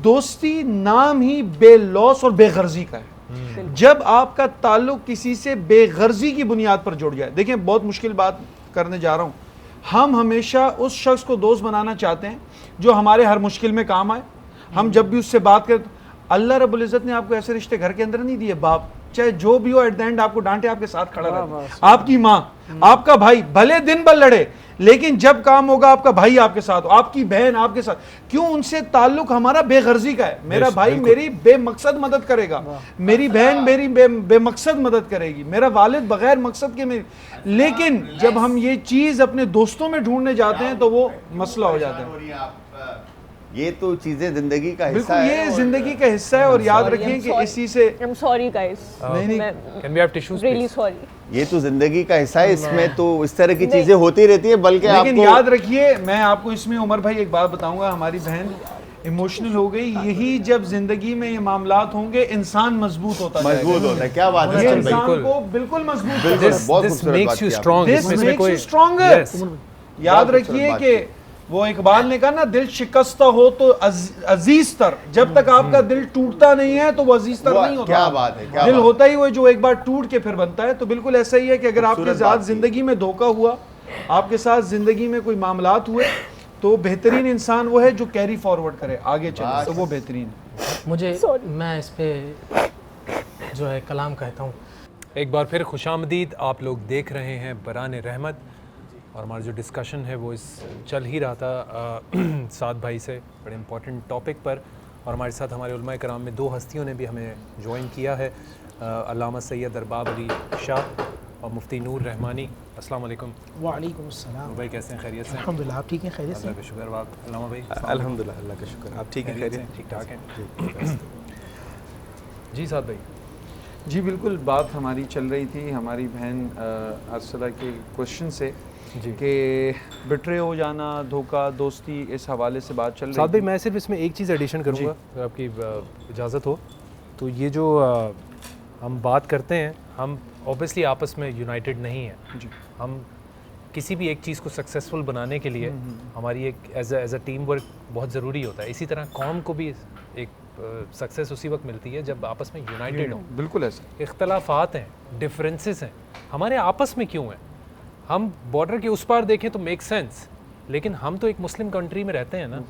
दोस्ती नाम ही बेलौस और बेगर्जी का है, जब आपका ताल्लुक किसी से बेगर्जी की बुनियाद पर जुड़ जाए। देखिए, बहुत मुश्किल बात करने जा रहा हूँ, हम हमेशा उस शख्स को दोस्त बनाना चाहते हैं जो हमारे हर मुश्किल में काम आए। हम जब भी उससे बात करें, अल्लाह रब्बुल इज़्ज़त ने आपको ऐसे रिश्ते घर के अंदर नहीं दिए। बाप चाहे जो भी हो, एट द एंड आपको डांटे आपके साथ खड़ा रहे, आपकी माँ, आपका भाई, भले दिन भर लड़े, लेकिन जब काम होगा आपका भाई आपके साथ हो, आपकी बहन आपके साथ। क्यों? उनसे ताल्लुक हमारा बेगर्जी का है। मेरा भाई मेरी बेमकसद मदद करेगा, मेरी बहन मेरी बेमकसद मदद करेगी, मेरा वालिद बगैर मकसद के मेरी। लेकिन जब हम ये चीज़ अपने दोस्तों में ढूंढने जाते हैं तो वो मसला हो जाता है। ये तो चीजें जिंदगी का हिस्सा है, ये जिंदगी का हिस्सा है। और याद रखें कि इसी से sorry guys, can we have tissues really sorry, ये तो जिंदगी का हिस्सा है, इसमें तो इस तरह की चीजें होती रहती है। बल्कि लेकिन याद रखिए, मैं आपको इसमें उमर भाई एक बात बताऊंगा, हमारी बहन इमोशनल हो गई। यही जब जिंदगी में ये मामलात होंगे, इंसान मजबूत होता है। क्या बात है, इंसान को बिल्कुल मजबूत, दिस मेक्स यू स्ट्रांग। याद रखिए कि वो इकबाल ने कहा ना, दिल शिकस्ता हो तो अजीज तर, जब तक आपका दिल टूटता नहीं है तो वो अजीज तर नहीं होता। क्या बात है, क्या दिल होता ही वो जो एक बार टूट के फिर बनता है। तो बिल्कुल ऐसा ही है कि अगर आपके साथ जिंदगी में धोखा हुआ, आपके साथ जिंदगी में कोई मामलात हुए, तो बेहतरीन इंसान वो है जो कैरी फॉरवर्ड करे, आगे चले, तो वो बेहतरीन मुझे मैं इस पे जो है कलाम कहता हूँ। एक बार फिर खुशामदीद, आप लोग देख रहे हैं बरान रहमत, और हमारा जो डिस्कशन है वो चल ही रहा था साद भाई से बड़े इम्पोर्टेंट टॉपिक पर। और हमारे साथ हमारे उलमा कराम में दो हस्तियों ने भी हमें ज्वाइन किया है, अल्लामा सैयद अरबाब अली शाह और मुफ्ती नूर रहमानी। अस्सलाम वालेकुम। वालेकुम अस्सलाम भाई, कैसे हैं? खैरियत से? अल्हम्दुलिल्लाह, आप ठीक हैं? खैरियत से? अल्लाह का शुक्र। आप अल्लामा भाई? अल्हम्दुलिल्लाह, अल्लाह का शुक्र। आप ठीक हैं? खैरियत? ठीक ठाक हैं जी साद भाई? जी बिल्कुल, बात हमारी चल रही थी हमारी बहन अर्सला के क्वेश्चन से कि बिट्रे हो जाना, धोखा, दोस्ती, इस हवाले से बात चल रही साद भाई, मैं सिर्फ इसमें एक चीज़ एडिशन करूँगा अगर आपकी इजाज़त हो। तो ये जो हम बात करते हैं, हम ऑब्वियसली आपस में यूनाइटेड नहीं है। हम किसी भी एक चीज़ को सक्सेसफुल बनाने के लिए हमारी एक एज अ टीम वर्क बहुत ज़रूरी होता है। इसी तरह कौम को भी एक सक्सेस उसी वक्त मिलती है जब आपस में यूनाइटेड हो। बिल्कुल ऐसा। इख्तलाफात हैं, डिफरेंसेस हैं, हमारे आपस में क्यों हैं? हम बॉर्डर के उस पार देखें तो मेक सेंस, लेकिन हम तो एक मुस्लिम कंट्री में रहते हैं ना।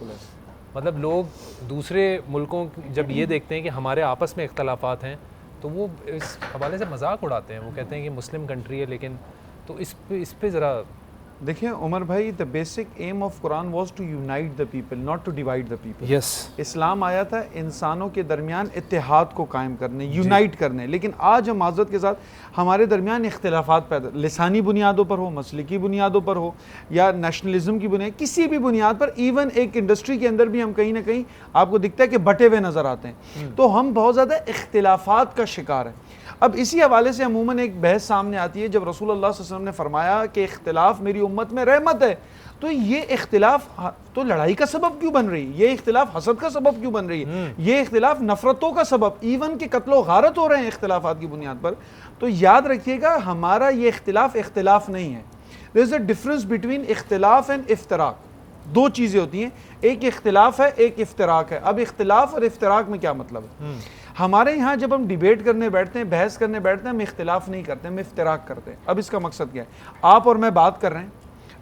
मतलब लोग दूसरे मुल्कों जब ये देखते हैं कि हमारे आपस में इख्तलाफात हैं तो वो इस हवाले से मजाक उड़ाते हैं। वो कहते हैं कि मुस्लिम कंट्री है, लेकिन तो इस पे ज़रा देखिए उमर भाई, the basic aim of Quran was to unite the people, not to divide the people. Yes, इस्लाम आया था इंसानों के दरमियान इत्तेहाद को कायम करने, यूनाइट करने। लेकिन आज हम माज़रत के साथ हमारे दरमियान इख्तिलाफात पैदा, लिसानी बुनियादों पर हो, मसलकी बुनियादों पर हो, या नेशनलिज्म की बुनियाद, किसी भी बुनियाद पर, इवन एक इंडस्ट्री के अंदर भी हम कहीं ना कहीं आपको दिखता है कि बटे हुए नज़र आते हैं। तो हम बहुत ज़्यादा इख्तिलाफात का शिकार है। अब इसी हवाले से अमूमन एक बहस सामने आती है जब रसूलुल्लाह सल्लल्लाहु अलैहि वसल्लम ने फरमाया कि इख्तिलाफ मेरी उम्मत में रहमत है, तो ये इख्तिलाफ तो लड़ाई का सबब क्यों बन रही है? ये इख्तिलाफ हसद का सबब क्यों बन रही है? ये इख्तिलाफ नफरतों का सबब, इवन के कत्लो गारत हो रहे हैं इख्तिलाफात की बुनियाद पर। तो याद रखिएगा, हमारा ये इख्तिलाफ नहीं है। There is a difference between इख्तिलाफ एंड इफ्तराक। दो चीज़ें होती हैं, एक इख्तिलाफ है, एक इफ्तराक है। अब इख्तिलाफ और इफ्तराक में क्या मतलब है? हमारे यहाँ जब हम डिबेट करने बैठते हैं, बहस करने बैठते हैं, हम इख्तिलाफ नहीं करते, हम इफ्तराक करते हैं। अब इसका मकसद क्या है? आप और मैं बात कर रहे हैं,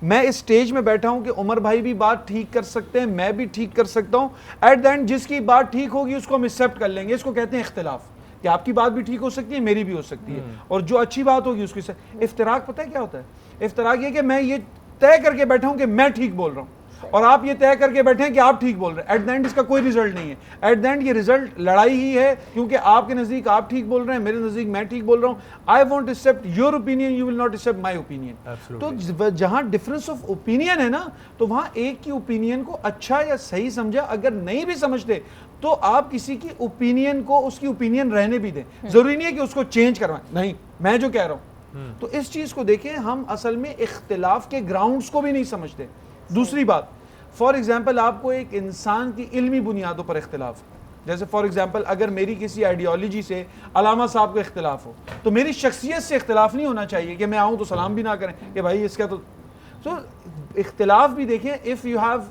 मैं इस स्टेज में बैठा हूं कि उमर भाई भी बात ठीक कर सकते हैं, मैं भी ठीक कर सकता हूं। एट द एंड जिसकी बात ठीक होगी उसको हम एक्सेप्ट कर लेंगे। इसको कहते हैं इख्तिलाफ, कि आपकी बात भी ठीक हो सकती है, मेरी भी हो सकती है, और जो अच्छी बात होगी उसकी से। इफ्तराक पता है क्या होता है? इफ्तराक ये कि मैं ये तय करके बैठा हूं कि मैं ठीक बोल रहा हूं और आप ये तय करके बैठे हैं कि आप ठीक बोल रहे हैं। एट द एंड इसका कोई रिजल्ट नहीं है। एट द एंड ये रिजल्ट लड़ाई ही है, क्योंकि आपके नजदीक आप ठीक बोल रहे हैं, मेरे नजदीक मैं ठीक बोल रहा हूं। I won't accept your opinion, you will not accept my opinion. तो जहां डिफरेंस ऑफ ओपिनियन है ना, तो वहां एक की ओपिनियन को अच्छा या सही समझा, अगर नहीं भी समझते तो आप किसी की ओपिनियन को उसकी ओपिनियन रहने भी दें। जरूरी नहीं है कि उसको चेंज करवाएं, नहीं, मैं जो कह रहा हूं। तो इस चीज को देखें, हम असल में इख्तिलाफ के ग्राउंड्स को भी नहीं समझते। दूसरी बात, फॉर एग्जाम्पल आपको एक इंसान की इल्मी बुनियादों पर इख्तिलाफ है, जैसे फॉर एग्जाम्पल अगर मेरी किसी आइडियोलॉजी से अलामा साहब को इख्तिलाफ हो, तो मेरी शख्सियत से इख्तिलाफ नहीं होना चाहिए कि मैं आऊँ तो सलाम भी ना करें कि भाई इसका तो इख्तिलाफ भी देखें, if you have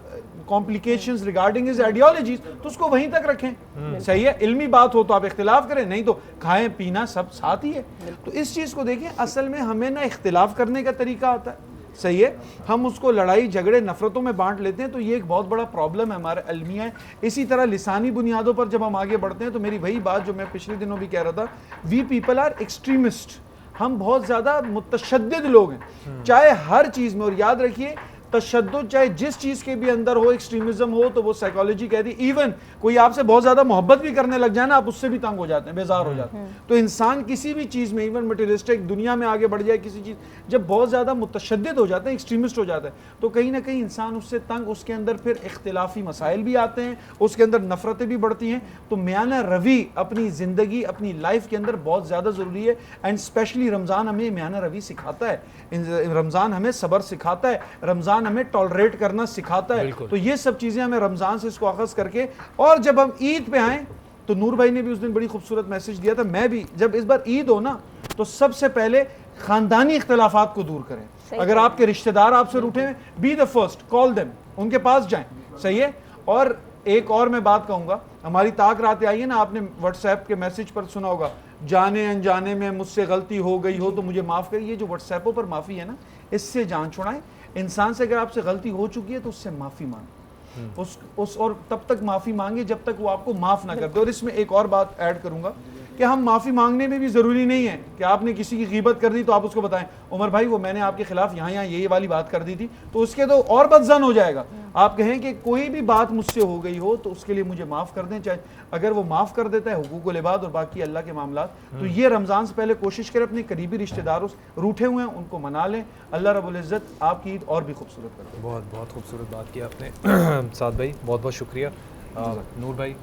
complications regarding his ideologies तो उसको वहीं तक रखें। सही है, इल्मी बात हो तो आप इख्तिलाफ करें, नहीं तो खाएं पीना सब साथ ही है। तो इस चीज़ को देखें, असल में हमें ना इख्तिलाफ करने का तरीका आता है, सही है, हम उसको लड़ाई झगड़े नफरतों में बांट लेते हैं। तो ये एक बहुत बड़ा प्रॉब्लम है हमारे अलमिया है। इसी तरह लिसानी बुनियादों पर जब हम आगे बढ़ते हैं, तो मेरी वही बात जो मैं पिछले दिनों भी कह रहा था, वी पीपल आर एक्सट्रीमिस्ट। हम बहुत ज़्यादा मुतशद्दिद लोग हैं, चाहे हर चीज़ में। और याद रखिए, तशद्दुद चाहे जिस चीज़ के भी अंदर हो, एक्सट्रीमिज्म हो, तो वो साइकोलॉजी कहती है, इवन कोई आपसे बहुत ज़्यादा मोहब्बत भी करने लग जाए ना, आप उससे भी तंग हो जाते हैं, बेजार हो जाते हैं। तो इंसान किसी भी चीज़ में, इवन मटेरियलिस्टिक दुनिया में आगे बढ़ जाए, किसी चीज़ जब बहुत ज़्यादा मुतशद्दिद हो जाता है, एक्सट्रीमिस्ट हो जाता है, तो कहीं ना कहीं इंसान उससे तंग, उसके अंदर फिर इख्तिलाफी मसाइल भी आते हैं, उसके अंदर नफरतें भी बढ़ती हैं। तो म्याना रवी अपनी ज़िंदगी, अपनी लाइफ के अंदर बहुत ज़्यादा ज़रूरी है। एंड स्पेशली रमज़ान हमें म्याना रवी सिखाता है, रमज़ान हमें सब्र सिखाता है, रमज़ान हमें टॉलरेट करना सिखाता है। तो ये सब चीज़ें हमें रमज़ान से इसको अखज़ करके, और जब हम ईद पे आएँ, तो नूर भाई ने भी उस दिन बड़ी खूबसूरत मैसेज दिया था, मैं भी, जब इस बार ईद हो ना, तो सबसे पहले ख़ानदानी इख्तिलाफात को दूर करें। अगर आपके रिश्तेदार आपसे रूठे हैं, be the first, call them, उनके पास जाएं, सही है। और एक और मैं बात कहूँगा, हमारी ताक रात आई है ना, आपने व्हाट्सएप के मैसेज पर सुना होगा, जाने अनजाने में मुझसे गलती हो गई हो तो मुझे माफ़ करिए। ये जो व्हाट्सएपों पर माफ़ी है ना, इससे जान छुड़ाएं। इंसान से अगर आपसे गलती हो चुकी है तो उससे माफ़ी मांगे, उस और तब तक माफ़ी मांगे जब तक वो आपको माफ़ ना कर दे। और इसमें एक और बात ऐड करूँगा कि हम माफ़ी मांगने में भी ज़रूरी नहीं है कि आपने किसी की ग़ीबत कर दी तो आप उसको बताएं, उमर भाई वो मैंने आपके खिलाफ यहाँ ये वाली बात कर दी थी, तो उसके तो और बदज़न हो जाएगा। आप कहें कि कोई भी बात मुझसे हो गई हो तो उसके लिए मुझे माफ़ कर दें, चाहे अगर वो माफ़ कर देता है, हुकूकुल इबाद और बाकी अल्लाह के मामलात। तो ये रमज़ान से पहले कोशिश करें अपने करीबी रिश्तेदारों रूठे हुए हैं उनको मना लें। अल्लाह रब्बुल इज़्ज़त आपकी ईद और भी खूबसूरत कर दे। बहुत बहुत खूबसूरत बात की आपने साद भाई, बहुत बहुत शुक्रिया। नूर भाई,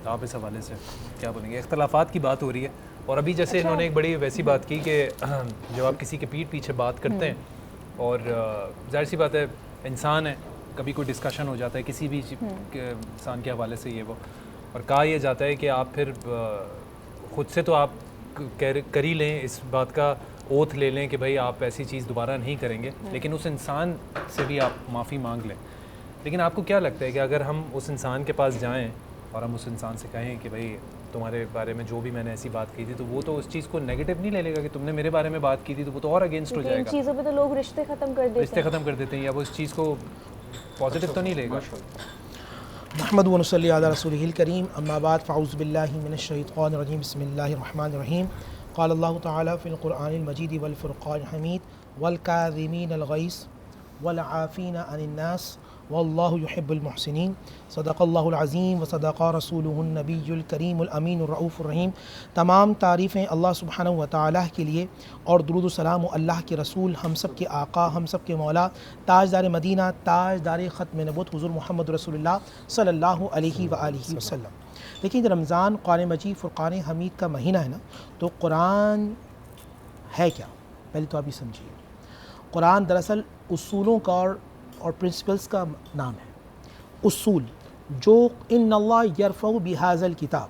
आप इस हवाले से क्या बोलेंगे? इख्तलाफात की बात हो रही है, और अभी जैसे इन्होंने एक बड़ी वैसी बात की कि जब आप किसी के पीठ पीछे बात करते हैं, और जाहिर सी बात है, इंसान है, कभी कोई डिस्कशन हो जाता है किसी भी इंसान के हवाले से, ये वो, और कहा यह जाता है कि आप फिर ख़ुद से तो आप कर ही लें, इस बात का ओथ ले लें कि भाई आप ऐसी चीज़ दोबारा नहीं करेंगे, लेकिन उस इंसान से भी आप माफ़ी मांग लें। लेकिन आपको क्या लगता है कि अगर हम उस इंसान के पास जाएं और हम उस इंसान से कहें कि भाई तुम्हारे बारे में जो भी मैंने ऐसी बात की थी, तो वो तो उस चीज़ को नेगेटिव नहीं ले लेगा कि तुमने मेरे बारे में बात की थी, तो वो तो और अगेंस्ट हो जाएगा। चीज़ों पे तो लोग रिश्ते ख़त्म कर देते हैं या वो इस चीज़ को पॉजिटिव तो नहीं लेगा। मुहम्मद व नसल्ली अला रसूलिहिल करीम, अम्मा बाद फ़अऊज़ु बिल्लाहि मिनश शैतानिर रजीम, बिस्मिल्लाहिर रहमानिर रहीम। क़ाल अल्लाहु तआला फ़िल क़ुरआनिल मजीद वल फ़ुरक़ानिल हमीद वल काज़िमीनल गैज़ वल आफ़ीना अनिन नास वल्लाहु युहिब्बुल मुहसिनीन। सदक़ल्लाहुल अज़ीम व सदक़ा रसूलुहुन नबियुल करीमुल अमीनुर रऊफ़ुर रहीम। तमाम तारीफ़ें अल्लाह सुब्हानहु व तआला के लिए और दुरूद व सलाम अल्लाह के रसूल, हम सब के आका, हम सब के मौला, ताजदार मदीना, ताजदार ख़त्म नबूवत हुज़ूर मोहम्मद रसूलुल्लाह सल्लल्लाहु अलैहि व आलिहि वसल्लम। लेकिन रमज़ान क़ुरान मजीद फ़ुरक़ान हमीद का महीना है ना, तो कुरान है क्या, पहले तो आप ये समझिए। कुरान दरअसल उसूलों का और प्रिंसिपल्स का नाम है। उसूल जो इन्नल्लाह यरफ़उ बिहाज़ल किताब,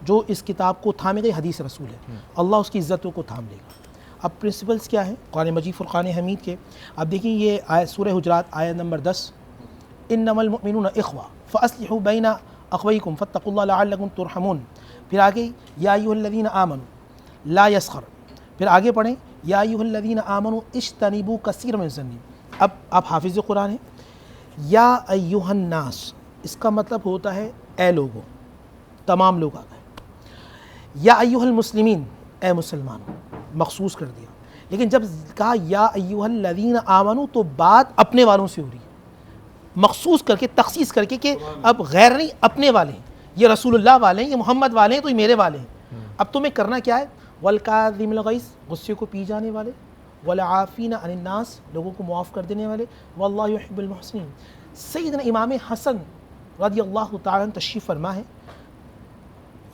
जो इस किताब को थामेगा, ये हदीस रसूल है, अल्लाह उसकी इज़्ज़तों को थाम लेगा। अब प्रिंसिपल्स क्या है कुरान मजीद फ़ुरक़ान हमीद के? अब देखिए ये आयत सूरह हुजरात आयत नंबर 10, इन्नमल मुमिनूना इख़वा फ़अस्लिहू बैना अख़वैकुम फ़त्तक़ुल्लाह लअल्लकुम तुरहमून। फिर आगे या अय्युहल्लज़ीना आमनू ला यस्ख़र। फिर आगे पढ़ें या अय्युहल्लज़ीना आमनू इज्तनिबू कसीरम मिनज़्ज़न्नि। अब आप हाफिज़ कुरान हैं। या अय्युहन्नास इसका मतलब होता है ए लोगों, तमाम लोग आ गए। या अय्युहल मुस्लिमीन ए मुसलमानों, मखसूस कर दिया। लेकिन जब कहा या अय्युहल्लज़ीना आमनू तो बात अपने वालों से हो रही है, मखसूस करके, तख़सीस करके कि अब गैर नहीं, अपने वाले हैं, ये रसूलुल्लाह वाले हैं, ये मोहम्मद वाले हैं, तो ये मेरे वाले हैं। अब तुम्हें करना क्या है? वल काज़िमिल गैज़, गुस्से को पी जाने वाले, वल आफ़ीना अनिन नास, लोगों को मुआफ़ कर देने वाले, वल्लाहु युहिब्बुल मुहसिनीन। सैयदना इमाम हसन रज़ियल्लाहु तआला अन्हु तशरीफ़ फरमा है,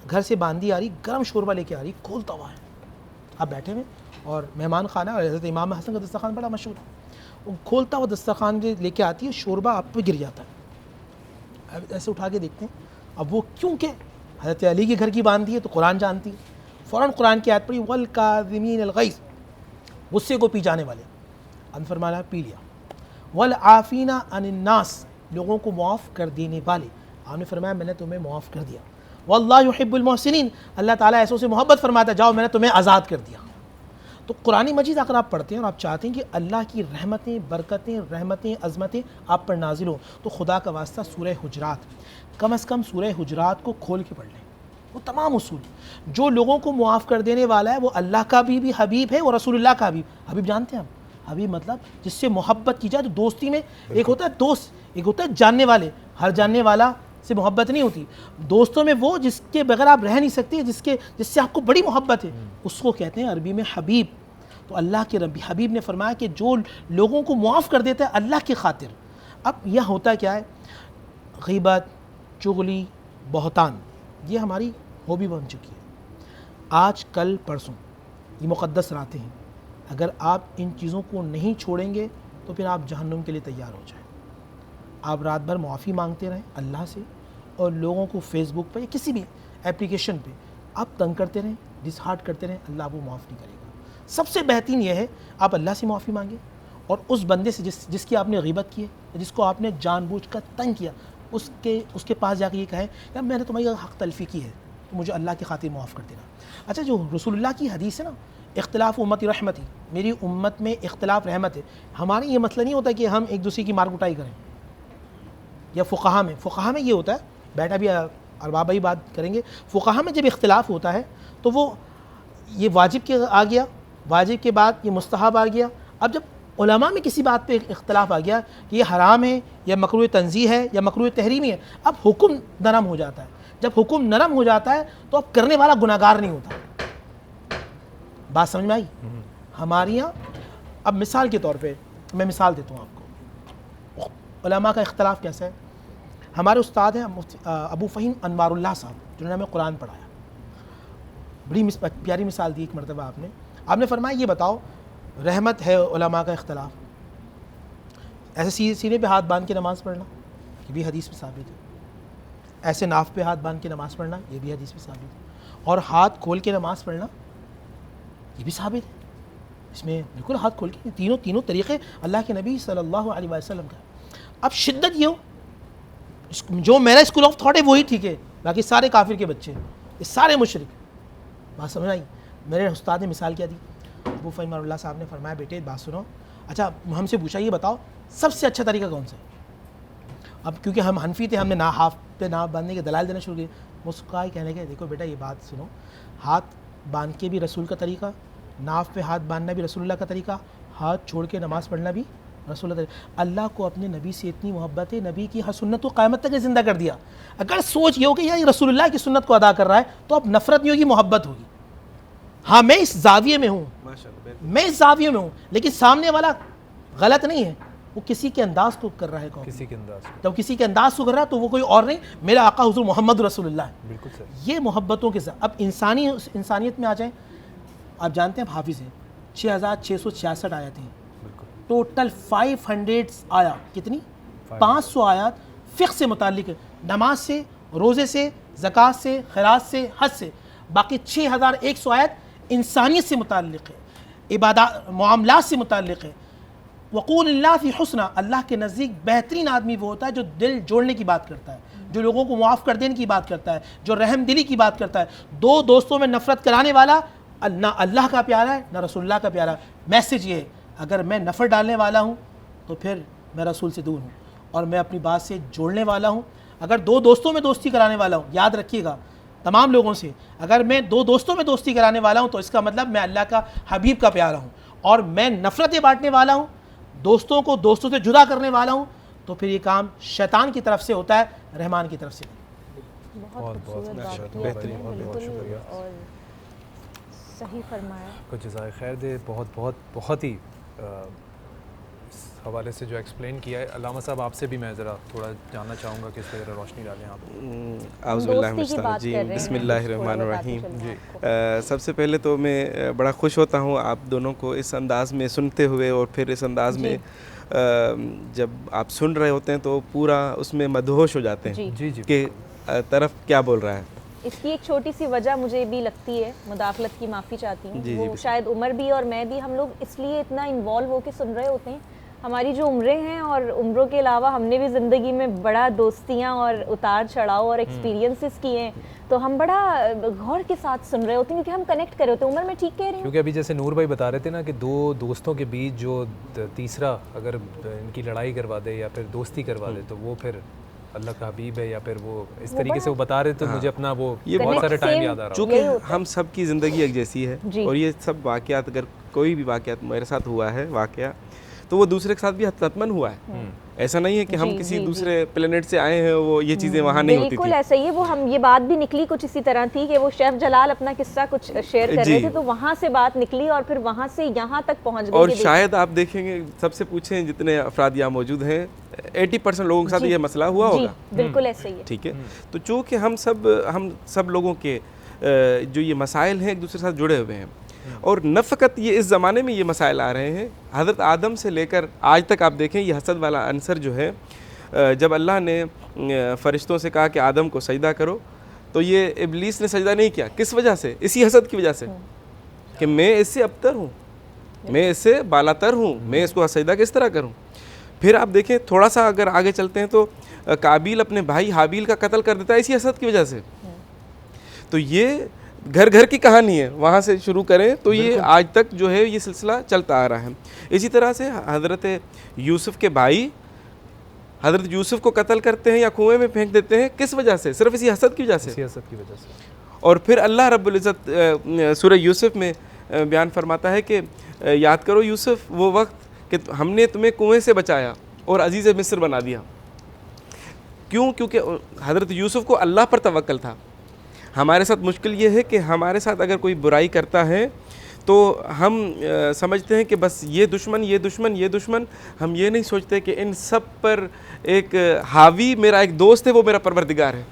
घर से बांदी आ रही, गर्म शोरबा लेके आ रही, खोलता हुआ है, आप बैठे हुए और मेहमान खाना, और हज़रत इमाम हसन का दस्तरखान बड़ा मशहूर है, वो खोलता हुआ दस्तरखान लेके आती है, शोरबा आप पे गिर जाता है। अब ऐसे उठा के देखते हैं, अब वो क्योंकि हज़रत अली के घर की बांधी है तो कुरान जानती है, फ़ौरन कुरान की आयत पढ़ी, वल काज़िमीनल गैज़, गुस्से को पी जाने वाले, फरमाया पी लिया। वल आफ़ीना अनिन नास, लोगों को मुआफ़ कर देने वाले, आपने फरमाया मैंने तुम्हें मुआफ़ कर दिया। वल्लाहु युहिब्बुल मुहसिनीन, अल्लाह ताला ऐसों से मोहब्बत फरमाता, जाओ मैंने तुम्हें आज़ाद कर दिया। तो कुरानी मजीद अगर आप पढ़ते हैं और आप चाहते हैं कि अल्लाह की रहमतें, बरकतें, रहमतें, अज़मतें आप पर नाजिल हो, तो खुदा का वास्ता सूरह हुजरात, कम अज़ कम सूरह हुजरात को खोल के पढ़ लें। वो तमाम उसूल, जो लोगों को मुआफ़ कर देने वाला है, वो अल्लाह का भी हबीब है और रसूलुल्लाह का भी हबीब। जानते हैं हम हबीब मतलब जिससे मोहब्बत की जाए। तो दोस्ती में एक होता है दोस्त, एक होता है जानने वाले। हर जानने वाला से मोहब्बत नहीं होती। दोस्तों में वो जिसके बगैर आप रह नहीं सकते, जिससे आपको बड़ी मोहब्बत है, उसको कहते हैं अरबी में हबीब। तो अल्लाह के रबी हबीब ने फरमाया कि जो लोगों को मुआफ़ कर देता है अल्लाह की खातिर। अब यह होता क्या है, ग़ीबत, चुगली, बहतान, ये हमारी हॉबी बन चुकी है। आज कल परसों ये मुक़द्दस रातें हैं, अगर आप इन चीज़ों को नहीं छोड़ेंगे तो फिर आप जहन्नुम के लिए तैयार हो जाएं। आप रात भर मुआफ़ी मांगते रहें अल्लाह से, और लोगों को फेसबुक पर या किसी भी एप्लीकेशन पे आप तंग करते रहें, डिसहार्ट करते रहें, अल्लाह वो माफ़ नहीं करेगा। सबसे बेहतरीन यह है आप अल्लाह से माफ़ी मांगें, और उस बंदे से जिसकी आपने ग़ीबत की है, जिसको आपने जानबूझकर तंग किया, उसके पास जाकर ये कहें यार मैंने तुम्हारी हक़ तलफ़ी की है, तो मुझे अल्लाह की खातिर माफ़ कर देना। अच्छा, जो रसूलुल्लाह की हदीस है ना, इख्तिलाफ़ उम्मती रहमती, मेरी उम्मत में इख्तिलाफ़ रहमत है। हमारे ये मतलब नहीं होता कि हम एक दूसरे की मार कुटाई करें, या फ़ुक़हा में ये होता है, बैठा भी अरबाब ही बात करेंगे, फ़ुक़हा में जब इख्तिलाफ़ होता है तो वो ये वाजिब के आ गया, वाजिब के बाद ये मुस्तहब आ गया। अब जब उलमा में किसी बात पे इख्तिलाफ़ आ गया कि ये हराम है या मकरूह तंज़ीह है या मकरूह तहरीमी है, अब हुक्म नरम हो जाता है। जब हुक्म नरम हो जाता है तो अब करने वाला गुनाहगार नहीं होता। बात समझ में आई? हमारे यहाँ अब मिसाल के तौर पे मैं मिसाल देता हूँ आपको, उलमा का इख्तिलाफ़ कैसा है। हमारे उस्ताद हैं अबू फ़हीम अनवारुल्लाह साहब, जिन्होंने हमें कुरान पढ़ाया, बड़ी प्यारी मिसाल दी एक मरतबा आपने फरमाया ये बताओ, रहमत है उलमा का इख्तिलाफ़, ऐसे सीने पे हाथ बांध के नमाज़ पढ़ना, ये भी हदीस में साबित है। ऐसे नाफ पे हाथ बांध के नमाज़ पढ़ना, ये भी हदीस में साबित है। और हाथ खोल के नमाज़ पढ़ना, ये भी साबित है, इसमें बिल्कुल हाथ खोल के तीनों तरीक़े अल्लाह के नबी सल्लल्लाहु अलैहि वसल्लम का। अब शिद्दत ये हो, जो मेरा स्कूल ऑफ थॉट है वही ठीक है, बाकी सारे काफिर के बच्चे, ये सारे मुशरिक। बात समझ आई? मेरे उस्ताद ने मिसाल क्या दी, अबू फ़हीमुल्लाह साहब ने फरमाया, बेटे बात सुनो, अच्छा हमसे पूछा ये बताओ सबसे अच्छा तरीका कौन सा है। अब क्योंकि हम हनफी थे, हमने ना हाफ पे नाफ बांधने के दलाल देना शुरू किए। मुस्काई कहने के, देखो बेटा ये बात सुनो, हाथ बांध के भी रसूल का तरीका, नाफ पे हाथ बांधना भी रसूलुल्लाह का तरीका, हाथ छोड़ के नमाज़ पढ़ना भी रसूलुल्लाह का तरीका। अल्लाह को अपने नबी से इतनी मोहब्बत है, नबी की हर सुन्नत को क़यामत तक ज़िंदा कर दिया। अगर सोच ये हो कि यार ये रसूलुल्लाह की सुन्नत को अदा कर रहा है, तो अब नफ़रत नहीं होगी, मोहब्बत होगी। हाँ मैं इस जाविये में हूँ, मैं इस जाविये में हूँ, लेकिन सामने वाला गलत नहीं है, वो किसी के अंदाज को कर रहा है। कौन? किसी के अंदाज को। जब किसी के अंदाज को कर रहा है तो वो कोई और नहीं, मेरा आका हुज़ूर मोहम्मद रसूलुल्लाह है। बिल्कुल सही। ये मोहब्बतों के साथ अब इंसानियत में आ जाएं। आप जानते हैं हाफिज़ हैं 6666 आयतें हैं, टोटल 500 आयत, कितनी 500 आयत फ़िक़्ह से मुताल्लिक़, नमाज से, रोज़े से, ज़कात से, खैरात से, हज से। बाकी 6100 आयत इंसानियत से मुताल्लिक़ है, इबादत मामलात से मुताल्लिक़ है। वक़ूलिल्लाह फ़ी हुस्ना, अल्लाह के नज़दीक बेहतरीन आदमी वो होता है जो दिल जोड़ने की बात करता है, जो लोगों को मुआफ़ कर देने की बात करता है, जो रहम दिली की बात करता है। दो दोस्तों में नफ़रत कराने वाला ना अल्लाह का प्यारा है ना रसूलुल्लाह का प्यारा। मैसेज ये है, अगर मैं नफ़रत डालने वाला हूँ तो फिर मैं रसूल से दूर हूँ, और मैं अपनी बात से जोड़ने वाला हूँ। अगर दो दोस्तों में दोस्ती कराने वाला हूँ, याद रखिएगा तमाम लोगों से, अगर मैं दो दोस्तों में दोस्ती कराने वाला हूँ तो इसका मतलब मैं अल्लाह का हबीब का प्यारा हूँ। और मैं नफ़रतें बांटने वाला हूँ, दोस्तों को दोस्तों से जुदा करने वाला हूँ, तो फिर ये काम शैतान की तरफ से होता है, रहमान की तरफ से नहीं। बहुत खूबसूरत बात की आपने, बिल्कुल, और सही फरमाया। कुछ जज़ाए खैर दे, बहुत ही इस हवाले से जो एक्सप्लेन किया है। अल्लामा साहब आपसे भी मैं ज़रा थोड़ा जानना चाहूँगा कि इस पर ज़रा रोशनी डालें आप। आउज़ुबिल्लाहि बिस्मिल्लाहिर्रहमानिर्रहीम। जी सबसे पहले तो मैं बड़ा खुश होता हूँ आप दोनों को इस अंदाज़ में सुनते हुए, और फिर इस अंदाज़ में जब आप सुन रहे होते हैं तो पूरा उसमें मदहोश हो जाते हैं जी जी कि तरफ क्या बोल रहा है। इसकी एक छोटी सी वजह मुझे भी लगती है, मुदाखलत की माफ़ी चाहती हूँ। वो शायद उमर भी और मैं भी, हम लोग इसलिए इतना इन्वॉल्व होकर सुन रहे होते हैं, हमारी जो उम्रें हैं, और उम्रों के अलावा हमने भी ज़िंदगी में बड़ा दोस्तियाँ और उतार चढ़ाव और एक्सपीरियंसेस किए हैं, तो हम बड़ा गौर के साथ सुन रहे होते हैं, क्योंकि हम कनेक्ट कर रहे होते हैं। उमर में ठीक कह रही हूँ, क्योंकि अभी जैसे नूर भाई बता रहे थे ना कि दो दोस्तों के बीच जो तीसरा अगर इनकी लड़ाई करवा दे या फिर दोस्ती करवा दे, तो वो फिर अल्लाह का हबीब है, या फिर वो इस तरीके से वो बता रहे, तो मुझे अपना वो ये बहुत सारे टाइम याद आ रहा है। चूँकि हम सब की ज़िंदगी एक जैसी है, और ये सब वाक़यात, अगर कोई भी वाक़यात मेरे साथ हुआ है वाक़या, तो वो दूसरे के साथ भी हतमन हुआ है। ऐसा नहीं है कि हम किसी दूसरे प्लेनेट से आए हैं, वो ये चीज़ें वहाँ नहीं होती थी। बिल्कुल ऐसा ही है। वो हम ये बात भी निकली कुछ इसी तरह थी कि वो शेफ जलाल अपना किस्सा कुछ शेयर कर रहे थे, तो वहाँ से बात निकली और फिर वहाँ से यहाँ तक पहुँच गई। और शायद आप देखेंगे, सबसे पूछें जितने अफराद यहाँ मौजूद हैं, 80% लोगों के साथ ये मसला हुआ होगा। बिल्कुल ऐसा ही है। ठीक है, तो चूँकि हम सब लोगों के जो ये मसाइल हैं एक दूसरे के साथ जुड़े हुए हैं, और न फ़कत ये इस ज़माने में ये मसाइल आ रहे हैं, हज़रत आदम से लेकर आज तक आप देखें ये हसद वाला अंसर जो है, जब अल्लाह ने फ़रिश्तों से कहा कि आदम को सजदा करो, तो ये इब्लीस ने सजदा नहीं किया। किस वजह से? इसी हसद की वजह से कि मैं इससे अबतर हूँ, मैं इससे बालातर हूँ, मैं इसको सजदा किस तरह करूँ। फिर आप देखें थोड़ा सा अगर आगे चलते हैं तो काबिल अपने भाई हाबिल का कत्ल कर देता है इसी हसद की वजह से। तो ये घर घर की कहानी है, वहाँ से शुरू करें तो ये आज तक जो है ये सिलसिला चलता आ रहा है। इसी तरह से हज़रत यूसुफ़ के भाई हज़रत यूसुफ़ को कत्ल करते हैं या कुएं में फेंक देते हैं, किस वजह से? सिर्फ इसी हसद की वजह से। और फिर अल्लाह रब्बुल इज़्ज़त सूरह यूसुफ़ में बयान फरमाता है कि याद करो यूसुफ़ वो वक्त कि हमने तुम्हें कुएं से बचाया और अज़ीज़ मिस्र बना दिया। क्यों? क्योंकि हज़रत यूसुफ़ को अल्लाह पर तवक्कल था। हमारे साथ मुश्किल ये है कि हमारे साथ अगर कोई बुराई करता है तो हम समझते हैं कि बस ये दुश्मन ये दुश्मन ये दुश्मन, हम ये नहीं सोचते कि इन सब पर एक हावी मेरा एक दोस्त है, वो मेरा परवरदिगार है।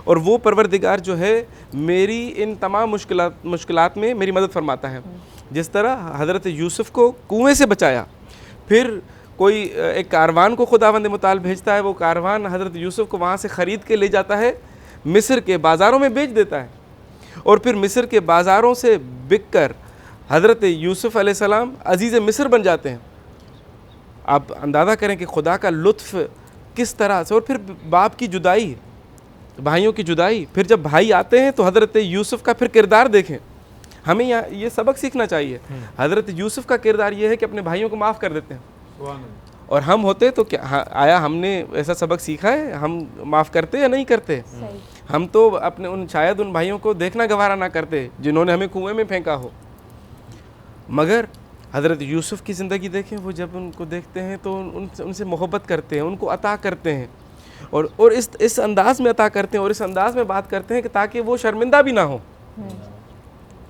और वो परवरदिगार जो है मेरी इन तमाम मुश्किलात में मेरी मदद फरमाता है। जिस तरह हज़रत यूसुफ़ को कुएं से बचाया, फिर कोई एक कारवान को खुदावंद मुताल भेजता है, वो कारवान हज़रत यूसुफ़ को वहाँ से ख़रीद के ले जाता है, मिस्र के बाज़ारों में बेच देता है, और फिर मिस्र के बाज़ारों से बिक कर हज़रत यूसुफ़ अलैहिस्सलाम अजीज़ मिस्र बन जाते हैं। आप अंदाज़ा करें कि खुदा का लुत्फ़ किस तरह से, और फिर बाप की जुदाई, भाइयों की जुदाई, फिर जब भाई आते हैं तो हज़रत यूसुफ़ का फिर किरदार देखें। हमें यहाँ ये सबक सीखना चाहिए। हज़रत यूसुफ़ का किरदार ये है कि अपने भाइयों को माफ़ कर देते हैं, और हम होते तो क्या आया हमने ऐसा सबक सीखा है? हम माफ़ करते या नहीं करते? हम तो अपने शायद उन भाइयों को देखना गवारा ना करते जिन्होंने हमें कुएं में फेंका हो। मगर हज़रत यूसुफ़ की ज़िंदगी देखें, वो जब उनको देखते हैं तो उनसे मोहब्बत करते हैं, उनको अता करते हैं, और इस अंदाज़ में अता करते हैं और इस अंदाज़ में बात करते हैं कि ताकि वो शर्मिंदा भी ना हो।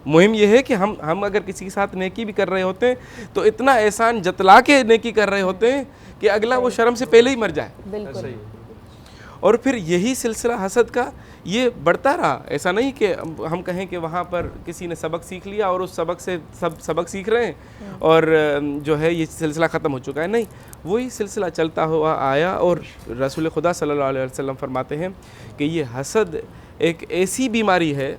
मुहिम ये है कि हम अगर किसी के साथ नेकी भी कर रहे होते हैं तो इतना एहसान जतला के नेकी कर रहे होते हैं कि अगला वो शर्म से पहले ही मर जाए। बिल्कुल। और फिर यही सिलसिला हसद का ये बढ़ता रहा। ऐसा नहीं कि हम कहें कि वहाँ पर किसी ने सबक सीख लिया और उस सबक से सब सबक सीख रहे हैं और जो है ये सिलसिला ख़त्म हो चुका है। नहीं, वही सिलसिला चलता हुआ आया, और रसूल खुदा सल्लल्लाहु अलैहि वसल्लम फरमाते हैं कि ये हसद एक ऐसी बीमारी है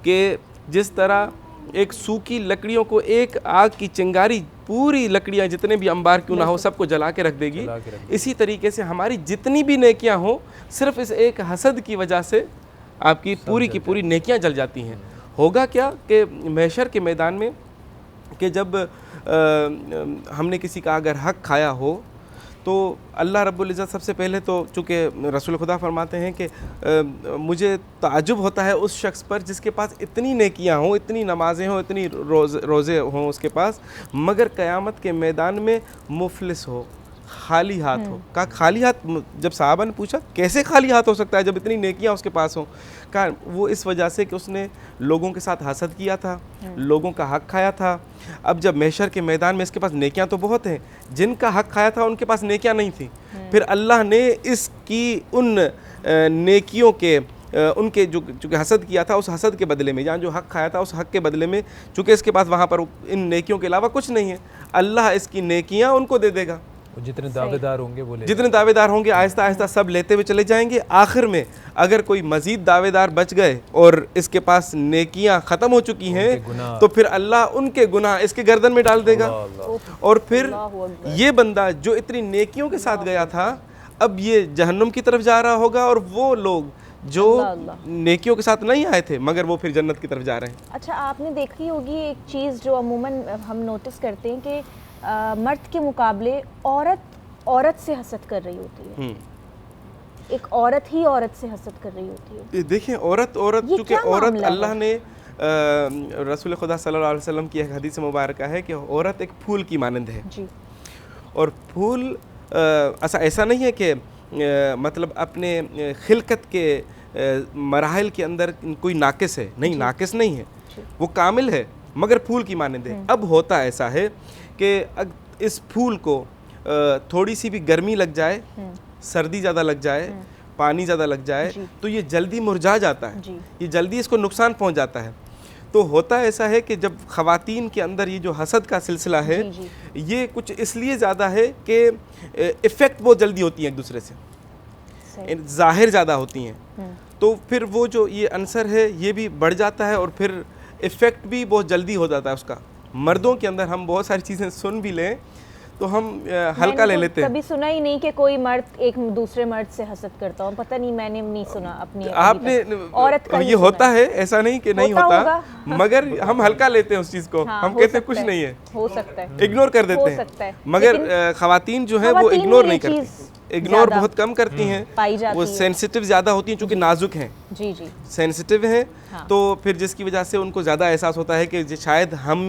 कि जिस तरह एक सूखी लकड़ियों को एक आग की चिंगारी पूरी लकड़ियाँ जितने भी अंबार क्यों ना हो सबको जला के रख देगी, इसी तरीके से हमारी जितनी भी नेकियां हो सिर्फ इस एक हसद की वजह से आपकी पूरी की पूरी नेकियां जल जाती हैं। होगा क्या कि महशर के मैदान में कि जब हमने किसी का अगर हक खाया हो तो अल्लाह रब्बुल इज़्ज़त सबसे पहले तो चूँकि रसूल खुदा फरमाते हैं कि मुझे ताज्जुब होता है उस शख्स पर जिसके पास इतनी नेकियां हों, इतनी नमाज़ें हों, इतनी रोज़े हों उसके पास, मगर क़यामत के मैदान में मुफलिस हो, खाली हाथ हो। कहा खाली हाथ? जब साहबा ने पूछा कैसे खाली हाथ हो सकता है जब इतनी नेकियां उसके पास हों? कहा वो इस वजह से कि उसने लोगों के साथ हसद किया था, लोगों का हक खाया था। अब जब महशर के मैदान में इसके पास नेकियां तो बहुत हैं, जिनका हक खाया था उनके पास नेकियां नहीं थी। फिर अल्लाह ने इसकी उन नेकियों के उनके जो हसद किया था उस हसद के बदले में, या जो हक खाया था उस हक के बदले में, चूँकि इसके पास वहाँ पर इन नेकियों के अलावा कुछ नहीं है, अल्लाह इसकी नेकियाँ उनको दे देगा। जितने दावेदार होंगे वो जितने दावेदार होंगे आहिस्ता आहिस्ता सब लेते हुए चले जाएंगे। आखिर में अगर कोई मजीद दावेदार बच गए और इसके पास नेकियां ख़त्म हो चुकी हैं तो फिर अल्लाह उनके गुनाह इसके गर्दन में डाल देगा। और फिर ये बंदा जो इतनी नेकियों के साथ गया था अब ये जहन्नुम की तरफ जा रहा होगा, और वो लोग जो नेकियों के साथ नहीं आए थे मगर वो फिर जन्नत की तरफ जा रहे हैं। अच्छा, आपने देखी होगी एक चीज़ जो अमूमन हम नोटिस करते हैं कि मर्द के मुकाबले औरत से हसद कर रही होती है। एक औरत ही औरत से हसद कर रही होती है। देखिए औरत चूँकि औरत अल्लाह ने रसूल खुदा सल्लल्लाहु अलैहि वसल्लम की एक हदीस मुबारक है कि औरत एक फूल की मानंद है जी। और फूल ऐसा नहीं है कि मतलब अपने खिलकत के मराहिल के अंदर कोई नाकिस है, नहीं, नाकिस नहीं है, वो कामिल है मगर फूल की मानंद है। अब होता ऐसा है कि इस फूल को थोड़ी सी भी गर्मी लग जाए, सर्दी ज़्यादा लग जाए, पानी ज़्यादा लग जाए तो ये जल्दी मुरझा जाता है, ये जल्दी इसको नुकसान पहुंच जाता है। तो होता ऐसा है कि जब ख़वातीन के अंदर ये जो हसद का सिलसिला है ये कुछ इसलिए ज़्यादा है कि इफ़ेक्ट बहुत जल्दी होती हैं एक दूसरे से, ज़ाहिर ज़्यादा होती हैं, तो फिर वो जो ये अंसर है ये भी बढ़ जाता है और फिर इफ़ेक्ट भी बहुत जल्दी हो जाता है उसका। मर्दों के अंदर हम बहुत सारी चीज़ें सुन भी लें तो हम हल्का ले लेते हैं। कभी सुना ही नहीं कि कोई मर्द एक दूसरे मर्द से हसद करता हो, पता नहीं, मैंने नहीं सुना अपनी आपने औरत का ये होता है, ऐसा नहीं कि नहीं होता मगर हम हल्का लेते हैं उस चीज़ को। हम कहते हैं कुछ नहीं है, हो सकता है, इग्नोर कर देते हैं। मगर ख़वातीन जो है वो इग्नोर नहीं करती, इग्नोर बहुत कम करती हैं, वो सेंसिटिव ज़्यादा होती हैं चूँकि नाजुक हैं, जी जी सेंसिटिव हैं। हाँ। तो फिर जिसकी वजह से उनको ज़्यादा एहसास होता है कि शायद हम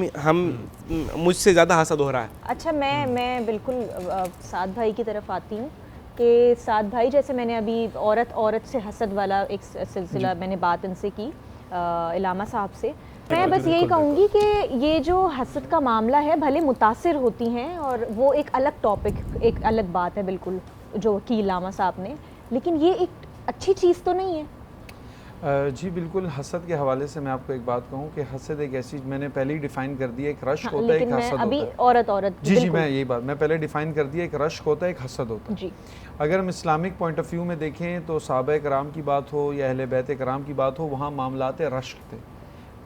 मुझसे ज़्यादा हसद हो रहा है। अच्छा, मैं बिल्कुल साद भाई की तरफ आती हूँ कि साद भाई जैसे मैंने अभी औरत से हसद वाला एक सिलसिला मैंने बात इनसे की, इलामा साहब से, मैं बस यही कहूँगी कि ये जो हसद का मामला है भले मुतासिर होती हैं और वो एक अलग टॉपिक, एक अलग बात है बिल्कुल जो की इलामा साहब ने, लेकिन ये एक अच्छी चीज़ तो नहीं है। जी बिल्कुल, हसद के हवाले से मैं आपको एक बात कहूँ कि हसद एक ऐसी, मैंने पहले ही डिफ़ाइन कर दिया, एक रश्क होता है, एक हसद अभी होता है। औरत जी मैं यही बात मैं पहले डिफ़ाइन कर दिया, एक रश्क होता है, एक हसद होता है। जी। अगर हम इस्लामिक पॉइंट ऑफ व्यू में देखें तो सहाबा कराम की बात हो या अहले बैत कराम की बात हो, वहाँ मामलात रश्क थे,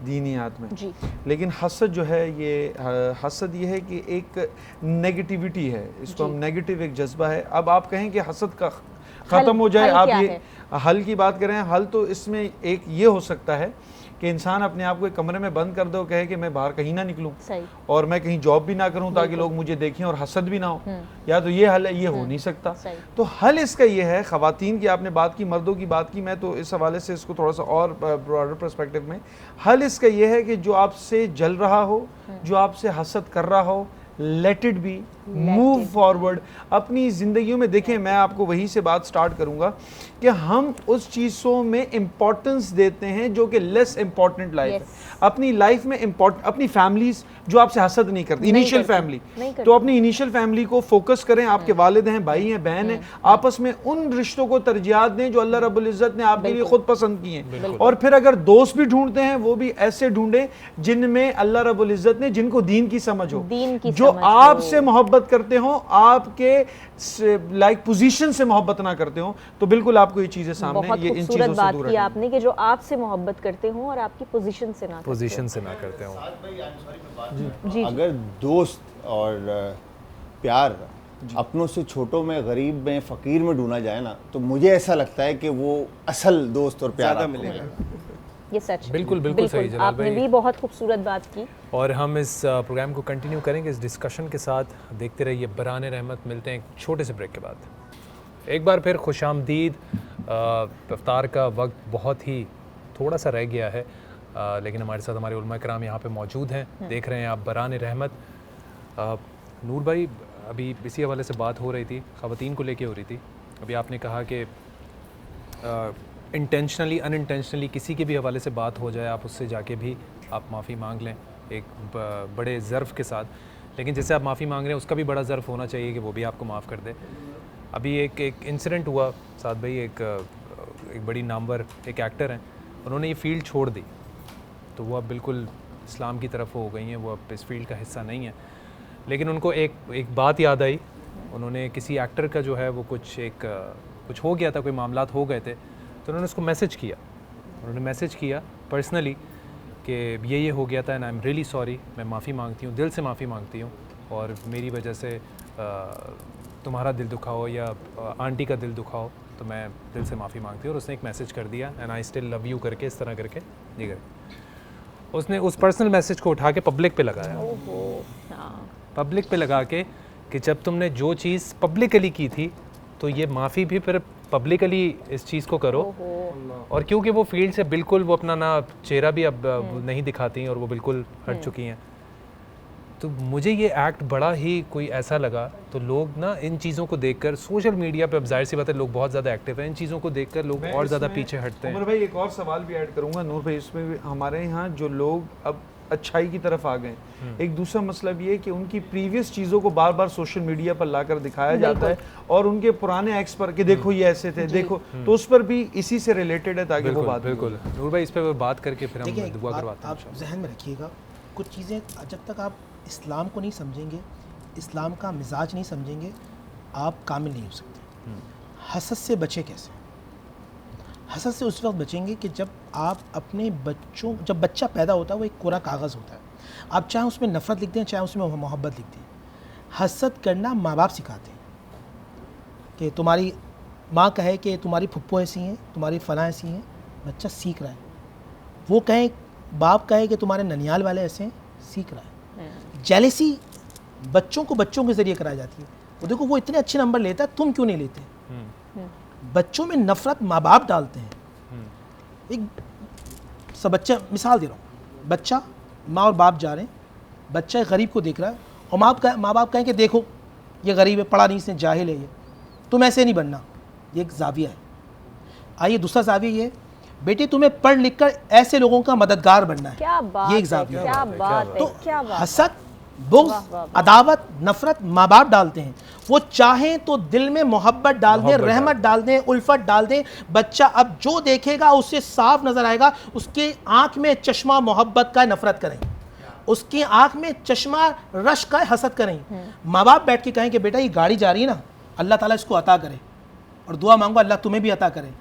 दीनियात में। जी। लेकिन हसद जो है ये हसद ये है कि एक नेगेटिविटी है, इसको हम नेगेटिव एक जज्बा है। अब आप कहें कि हसद का ख़त्म हो जाए, आप ये हल की बात करें, हल तो इसमें एक ये हो सकता है कि इंसान अपने आप को एक कमरे में बंद कर दो, कहे कि मैं बाहर कहीं ना निकलूं और मैं कहीं जॉब भी ना करूं ताकि लोग मुझे देखें और हसद भी ना हो, या तो ये हल है, ये हो नहीं सकता। तो हल इसका ये है, ख़वातीन की आपने बात की, मर्दों की बात की, मैं तो इस हवाले से इसको थोड़ा सा और ब्रॉडर पर्सपेक्टिव में, हल इसका ये है कि जो आपसे जल रहा हो, जो आपसे हसद कर रहा हो, let it be, move forward अपनी ज़िंदगियों में। देखें, मैं आपको वहीं से बात स्टार्ट करूंगा कि हम उस चीज़ों में इम्पोर्टेंस देते हैं जो कि लेस इम्पोर्टेंट लाइफ है। अपनी लाइफ में इम्पोर्टेंट, अपनी फैमिलीज जो आपसे हसद नहीं करती, इनिशियल फैमिली, तो अपनी इनिशियल फैमिली को फोकस करें। आपके वालिद हैं, भाई हैं, बहन हैं, आपस में उन रिश्तों को तरजीहात दें जो अल्लाह रब्बुल इज़्ज़त ने आपके लिए खुद पसंद किए हैं। और फिर अगर दोस्त भी ढूंढते हैं, वो भी ऐसे ढूंढें जिनमें अल्लाह रब्बुल इज़्ज़त ने, जिनको दीन की समझ हो, जो आपसे मोहब्बत करते हो, आपके लाइक पोजीशन से मोहब्बत ना करते हो। तो बिल्कुल आपको ये चीजें सामने, ये इन चीजों से बात दूर की आपने कि जो आपसे मोहब्बत करते हो और आपकी पोजीशन से ना करते हो। जी। अगर दोस्त और प्यार अपनों से छोटों में, गरीब में, फ़कीर में ढूंढा जाए ना, तो मुझे ऐसा लगता है कि वो असल दोस्त और प्यार मिलेगा। ये सच है। बिल्कुल सही जलाल आपने भाई, भी बहुत खूबसूरत बात की। और हम इस प्रोग्राम को कंटिन्यू करेंगे इस डिस्कशन के साथ। देखते रहिए बराने रहमत। मिलते हैं एक छोटे से ब्रेक के बाद। एक बार फिर खुशामदीद। इफ्तार का वक्त बहुत ही थोड़ा सा रह गया है, लेकिन हमारे साथ हमारे उलमा कराम यहाँ पे मौजूद हैं। देख रहे हैं आप बराने रहमत। नूर भाई, अभी इसी हवाले से बात हो रही थी, ख़वातीन को लेके हो रही थी। अभी आपने कहा कि इंटेंशनली अनइंटेंशनली किसी के भी हवाले से बात हो जाए, आप उससे जाके भी आप माफ़ी मांग लें एक बड़े ज़र्फ़ के साथ। लेकिन जैसे आप माफ़ी मांग रहे हैं, उसका भी बड़ा ज़र्फ़ होना चाहिए कि वो भी आपको माफ़ कर दे। अभी एक इंसिडेंट हुआ साथ भाई, एक बड़ी नामवर एक एक्टर हैं, उन्होंने ये फ़ील्ड छोड़ दी, तो वो अब बिल्कुल इस्लाम की तरफ हो गई हैं, वो अब इस फील्ड का हिस्सा नहीं है। लेकिन उनको एक बात याद आई, उन्होंने किसी एक्टर का जो है वो कुछ हो गया था, कोई मामलात हो गए थे, तो उन्होंने उसको मैसेज किया पर्सनली कि ये हो गया था and I am really sorry, मैं माफ़ी मांगती हूँ, दिल से माफ़ी मांगती हूँ, और मेरी वजह से तुम्हारा दिल दुखा हो या आंटी का दिल दुखा हो तो मैं दिल से माफ़ी मांगती हूँ। और उसने एक मैसेज कर दिया, and I still love you करके, इस तरह करके जी कर। उसने उस पर्सनल मैसेज को उठा के पब्लिक पे लगाया, पब्लिक पे लगा के कि जब तुमने जो चीज़ पब्लिकली की थी तो ये माफ़ी भी फिर पब्लिकली इस चीज़ को करो। और क्योंकि वो फील्ड से बिल्कुल वो अपना ना चेहरा भी अब नहीं दिखाती और वो बिल्कुल हट चुकी हैं, तो मुझे ये एक्ट बड़ा ही कोई ऐसा लगा। तो लोग ना इन चीज़ों को देखकर सोशल मीडिया पे, अब जाहिर सी बात है लोग बहुत ज़्यादा एक्टिव हैं, इन चीज़ों को देखकर लोग और ज़्यादा पीछे हटते हैं। उमर भाई, एक और सवाल भी ऐड करूँगा नूर भाई, इसमें भी हमारे यहाँ जो लोग अब अच्छाई की तरफ आ गए, एक दूसरा मसला भी है कि उनकी प्रीवियस चीज़ों को बार बार सोशल मीडिया पर लाकर दिखाया जाता है, और उनके पुराने एक्स पर कि देखो ये ऐसे थे, देखो, तो उस पर भी इसी से रिलेटेड है, ताकि वो बात बिल्कुल नूर भाई इस पर बात करके फिर हम दुआ करवाते हैं। आप जहन में रखिएगा, कुछ चीज़ें जब तक आप इस्लाम को नहीं समझेंगे, इस्लाम का मिजाज नहीं समझेंगे, आप कामिल नहीं हो सकते। हसद से बचे कैसे? हसद से उस वक्त बचेंगे कि जब आप अपने बच्चों, जब बच्चा पैदा होता है वो एक कोरा कागज़ होता है, आप चाहे उसमें नफ़रत लिख दें चाहे उसमें मोहब्बत लिख दें। हसद करना माँ बाप सिखाते हैं कि तुम्हारी माँ कहे कि तुम्हारी फुप्पो ऐसी हैं, तुम्हारी फ़लाँ ऐसी हैं, बच्चा सीख रहा है। वो कहे, बाप कहे कि तुम्हारे ननियाल वाले ऐसे हैं, सीख रहा है। जेलसी बच्चों को बच्चों के ज़रिए कराई जाती है। वो देखो वो इतने अच्छे नंबर लेता है, तुम क्यों नहीं लेते? बच्चों में नफ़रत माँ बाप डालते हैं। एक सब बच्चा, मिसाल दे रहा हूँ, बच्चा, माँ और बाप जा रहे हैं, बच्चा गरीब को देख रहा है और माँ बाप कहें कि देखो ये गरीब है, पढ़ा नहीं, इसने जाहिल है, ये तुम ऐसे नहीं बनना। ये एक जाविया है। आइए दूसरा जाविया ये, बेटे तुम्हें पढ़ लिख कर ऐसे लोगों का मददगार बनना है। क्या बात, ये एक जाविया क्या बात है, तो क्या बात। हसद, बुग़्ज़, अदावत, नफ़रत माँ बाप डालते हैं। वो चाहें तो दिल में मोहब्बत डाल दें, रहमत डाल दें, उल्फत डाल दें। बच्चा अब जो देखेगा उससे साफ नज़र आएगा, उसके आँख में चश्मा मोहब्बत का नफ़रत करें, उसकी आँख में चश्मा रश का हसद करें। माँ बाप बैठ के कहें कि बेटा ये गाड़ी जा रही है ना, अल्लाह ताला इसको अता करे, और दुआ मांगो अल्लाह तुम्हें भी अता करे।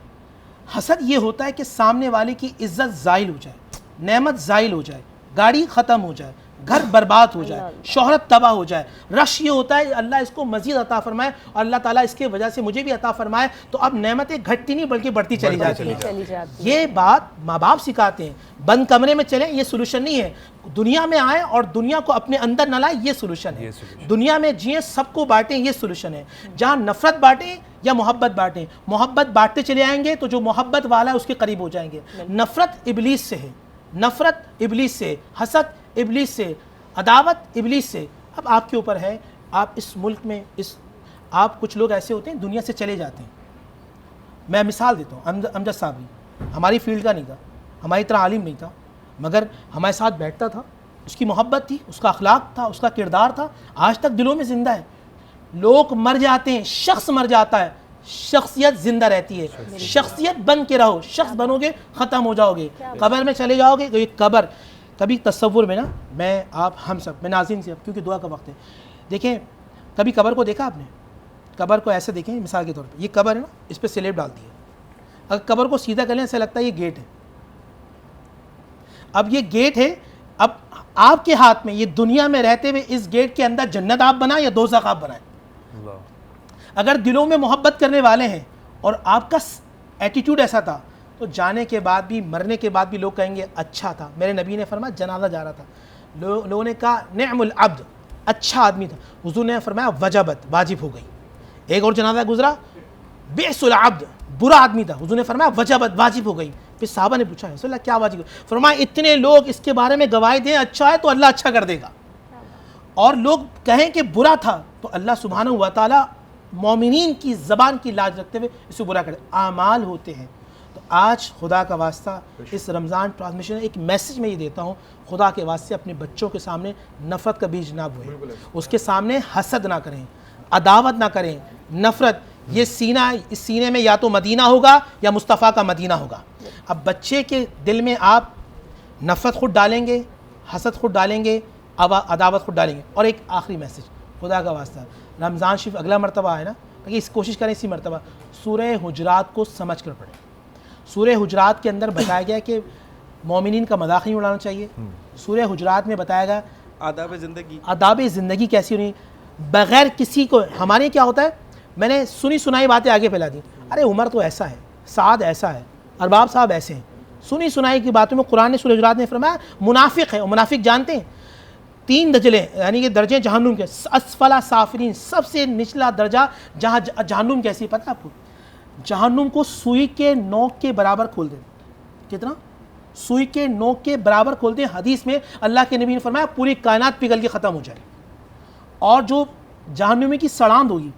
हसद ये होता है कि सामने वाले की इज्जत ज़ाइल हो जाए, नेमत ज़ाइल हो जाए, गाड़ी ख़त्म हो जाए, घर बर्बाद हो जाए, शोहरत तबाह हो जाए, रश ये होता है अल्लाह इसको मज़ीद अता फरमाए और अल्लाह ताला इसके वजह से मुझे भी अता फरमाए, तो अब नेमतें घटती नहीं बल्कि बढ़ती चली जाती है। ये बात माँ बाप सिखाते हैं। बंद कमरे में चलें ये सोल्यूशन नहीं है, दुनिया में आए और दुनिया को अपने अंदर न लाए ये सोल्यूशन है। दुनिया में जिए, सबको बांटें, ये सोल्यूशन है। जहाँ नफरत बांटें या मोहब्बत बांटें, मोहब्बत बांटते चले आएंगे तो जो मोहब्बत वाला है उसके करीब हो जाएंगे। नफरत इबलीस से है, नफरत इबलीस से, हसद इबलीस से, अदावत इबलीस से। अब आपके ऊपर है, आप इस मुल्क में आप कुछ लोग ऐसे होते हैं दुनिया से चले जाते हैं। मैं मिसाल देता हूँ, अमजद साहब हमारी फील्ड का नहीं था, हमारी तरह आलिम नहीं था, मगर हमारे साथ बैठता था, उसकी मोहब्बत थी, उसका अखलाक था, उसका किरदार था, आज तक दिलों में ज़िंदा है। लोग मर जाते हैं, शख्स मर जाता है, शख्सियत जिंदा रहती है। शख्सियत बन के रहो, शख्स बनोगे ख़त्म हो जाओगे, कब्र में चले जाओगे। तो ये कब्र कभी तसव्वुर में ना, मैं आप हम सब, मैं नाज़रीन से, क्योंकि दुआ का वक्त है, देखें कभी कब्र को देखा आपने? कब्र को ऐसे देखें मिसाल के तौर पे, ये कब्र है ना, इस पर स्लेब डाल दी है, अगर कब्र को सीधा कर लें ऐसा लगता है ये गेट है। अब ये गेट है, अब आपके हाथ में, ये दुनिया में रहते हुए इस गेट के अंदर जन्नत आप बनाए या दोज़ख आप बनाए। अगर दिलों में मोहब्बत करने वाले हैं और आपका एटीट्यूड ऐसा था, तो जाने के बाद भी, मरने के बाद भी लोग कहेंगे अच्छा था। मेरे नबी ने फरमाया, जनाजा जा रहा था, लोगों ने कहा नेअमुल अब्द, अच्छा आदमी था। हुजूर ने फरमाया वजबत, वाजिब हो गई। एक और जनाजा गुजरा, बेसुल अब्द, बुरा आदमी था। हुजूर ने फरमाया वजबत, वाजिब हो गई। फिर साहबा ने पूछा रसूल अल्लाह क्या वाजिब? फरमाया इतने लोग इसके बारे में गवाही दें अच्छा है तो अल्लाह अच्छा कर देगा, और लोग कहें कि बुरा था तो अल्लाह सुब्हानहू व तआला मोमिनीन की ज़बान की लाज रखते हुए इसे बुरा करे। आमाल होते हैं। तो आज खुदा का वास्ता इस रमज़ान ट्रांसमिशन एक मैसेज मैं ये देता हूँ, खुदा के वास्ते अपने बच्चों के सामने नफ़रत का बीज ना बोएं, उसके सामने हसद ना करें, अदावत ना करें, नफ़रत। ये सीना, इस सीने में या तो मदीना होगा या मुस्तफ़ा का मदीना होगा। अब बच्चे के दिल में आप नफ़रत खुद डालेंगे, हसद खुद डालेंगे, अदावत खुद डालेंगे। और एक आखिरी मैसेज, खुदा का वास्ता, रमज़ान शरीफ अगला मरतबा है ना, ताकि इस कोशिश करें इसी मरतबा सूरह हुजरात को समझ कर पढ़ें। सूरह हुजरात के अंदर बताया गया कि मोमिनीन का मजाक नहीं उड़ाना चाहिए। सूरह हुजरात में बताया गया आदाब ज़िंदगी कैसी होनी, बग़ैर किसी को। हमारे क्या होता है, मैंने सुनी सुनाई बातें आगे फैला दी, अरे उमर तो ऐसा है, साद ऐसा है, अरबाब साहब ऐसे हैं। सुनी सुनाई की बातों में कुरान ने सूरह हुजरात में फरमाया मुनाफिक है। और मुनाफिक जानते हैं 3 दर्जे, यानी कि दर्जे जहन्नुम के, असफला साफिरीन, सबसे निचला दर्जा जहाँ जहन्नुम कैसी पता है आपको? जहन्नुम को सुई के नोक के बराबर खोल दें। कितना? सुई के नोक के बराबर खोल दें। हदीस में अल्लाह के नबी ने फरमाया पूरी कायनात पिघल के ख़त्म हो जाए। और जो जहन्नुम की सड़ांध होगी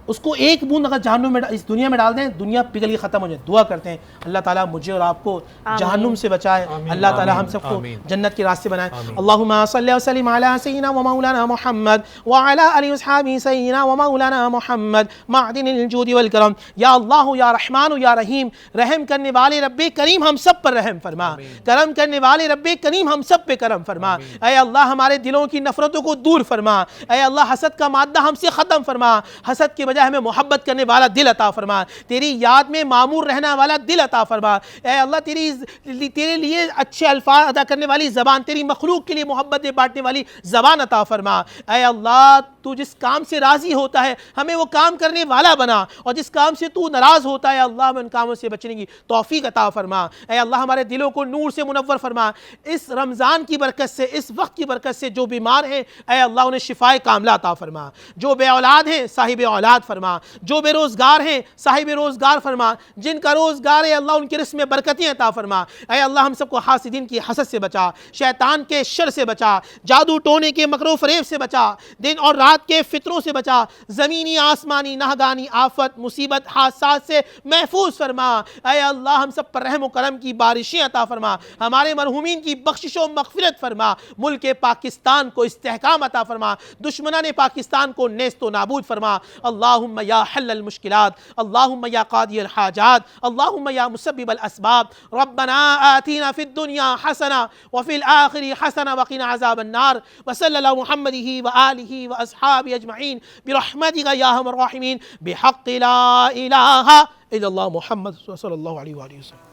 उसको एक बूंद अगर जहन्नुम में, इस दुनिया में डाल दें, दुनिया पिघल के ख़त्म हो जाए। दुआ करते हैं अल्लाह ताला मुझे और आपको जहन्नुम से बचाए, अल्लाह ताला हम सबको जन्नत के रास्ते बनाए। अल्लाहुम्मा सल्लि व सल्लिम अला सय्यिदिना व मौलाना मुहम्मद व अला आलिहि व अस्हाबिहि सय्यिदिना व मौलाना मुहम्मद मादिनिल जुदी वल करम। या अल्लाह या रहमान या रहीम, रहम करने वाले रब्बे करीम हम सब पर रहम फरमा, करम करने वाले रब्बे करीम हम सब पे करम फरमा। ऐ अल्लाह हमारे दिलों की नफरतों को दूर फरमा। ऐ अल्लाह हसद का मादा हमसे ख़त्म फरमा, हसद के हमें मोहब्बत करने वाला दिल अता फरमा, तेरी याद में मामूर रहने वाला दिल अता फरमा। ऐ अल्लाह तेरे लिए अच्छे अल्फाज अदा करने वाली ज़बान, तेरी मखलूक के लिए मोहब्बत बांटने वाली ज़बान अता फरमा। ऐ अल्लाह तू जिस काम से राज़ी होता है हमें वो काम करने वाला बना, और जिस काम से तू नाराज़ होता है अल्लाह हमें उन कामों से बचने की तौफीक अता फरमा। ऐ अल्लाह हमारे दिलों को नूर से मुनव्वर फरमा। इस रमज़ान की बरकत से, इस वक्त की बरकत से जो बीमार हैं ऐ अल्लाह उन्हें शिफाए कामला अता फरमा। जो बे औलाद हैं साहिब औलाद फरमा, जो बेरोज़गार हैं साहिब रोज़गार फरमा, जिनका रोज़गार है अल्लाह उनके रिस्क में बरकतें अता फरमा। ऐ अल्लाह हम सबको हासिदीन की हसद से बचा, शैतान के शर से बचा, जादू टोने के मकरो फरेब से बचा, दिन और रात के फितरों से बचा, ज़मीनी आसमानी नाहगानी आफत मुसीबत हादसात से महफूज फरमा। ऐ अल्लाह हम सब पर रहम व करम की बारिशें अता फरमा, हमारे मरहूमीन की बख्शिश व मग़फ़िरत फरमा, मुल्क पाकिस्तान को इस्तेहकाम अता फरमा, दुश्मनाने पाकिस्तान को नेस्त व नाबूद फरमा। अल्लाहुम्मा या हल्लल मुश्किलात, अल्लाहुम्मा या क़ादियल हाजात, अल्लाहुम्मा या मुसब्बिबल अस्बाब, रब्बना आतीना फ़िद दुनिया हसना व फ़िल आखिरी हसना व क़िना अज़ाबन नार। व सल्लल्लाहु मुहम्मदिही व आलिही व अस्हाबिही अजमईन बिरहमतिका या अरहमर राहिमीन बिहक़्क़ि ला इलाहा इल्लल्लाह मुहम्मद सल्लल्लाहु अलैहि वसल्लम।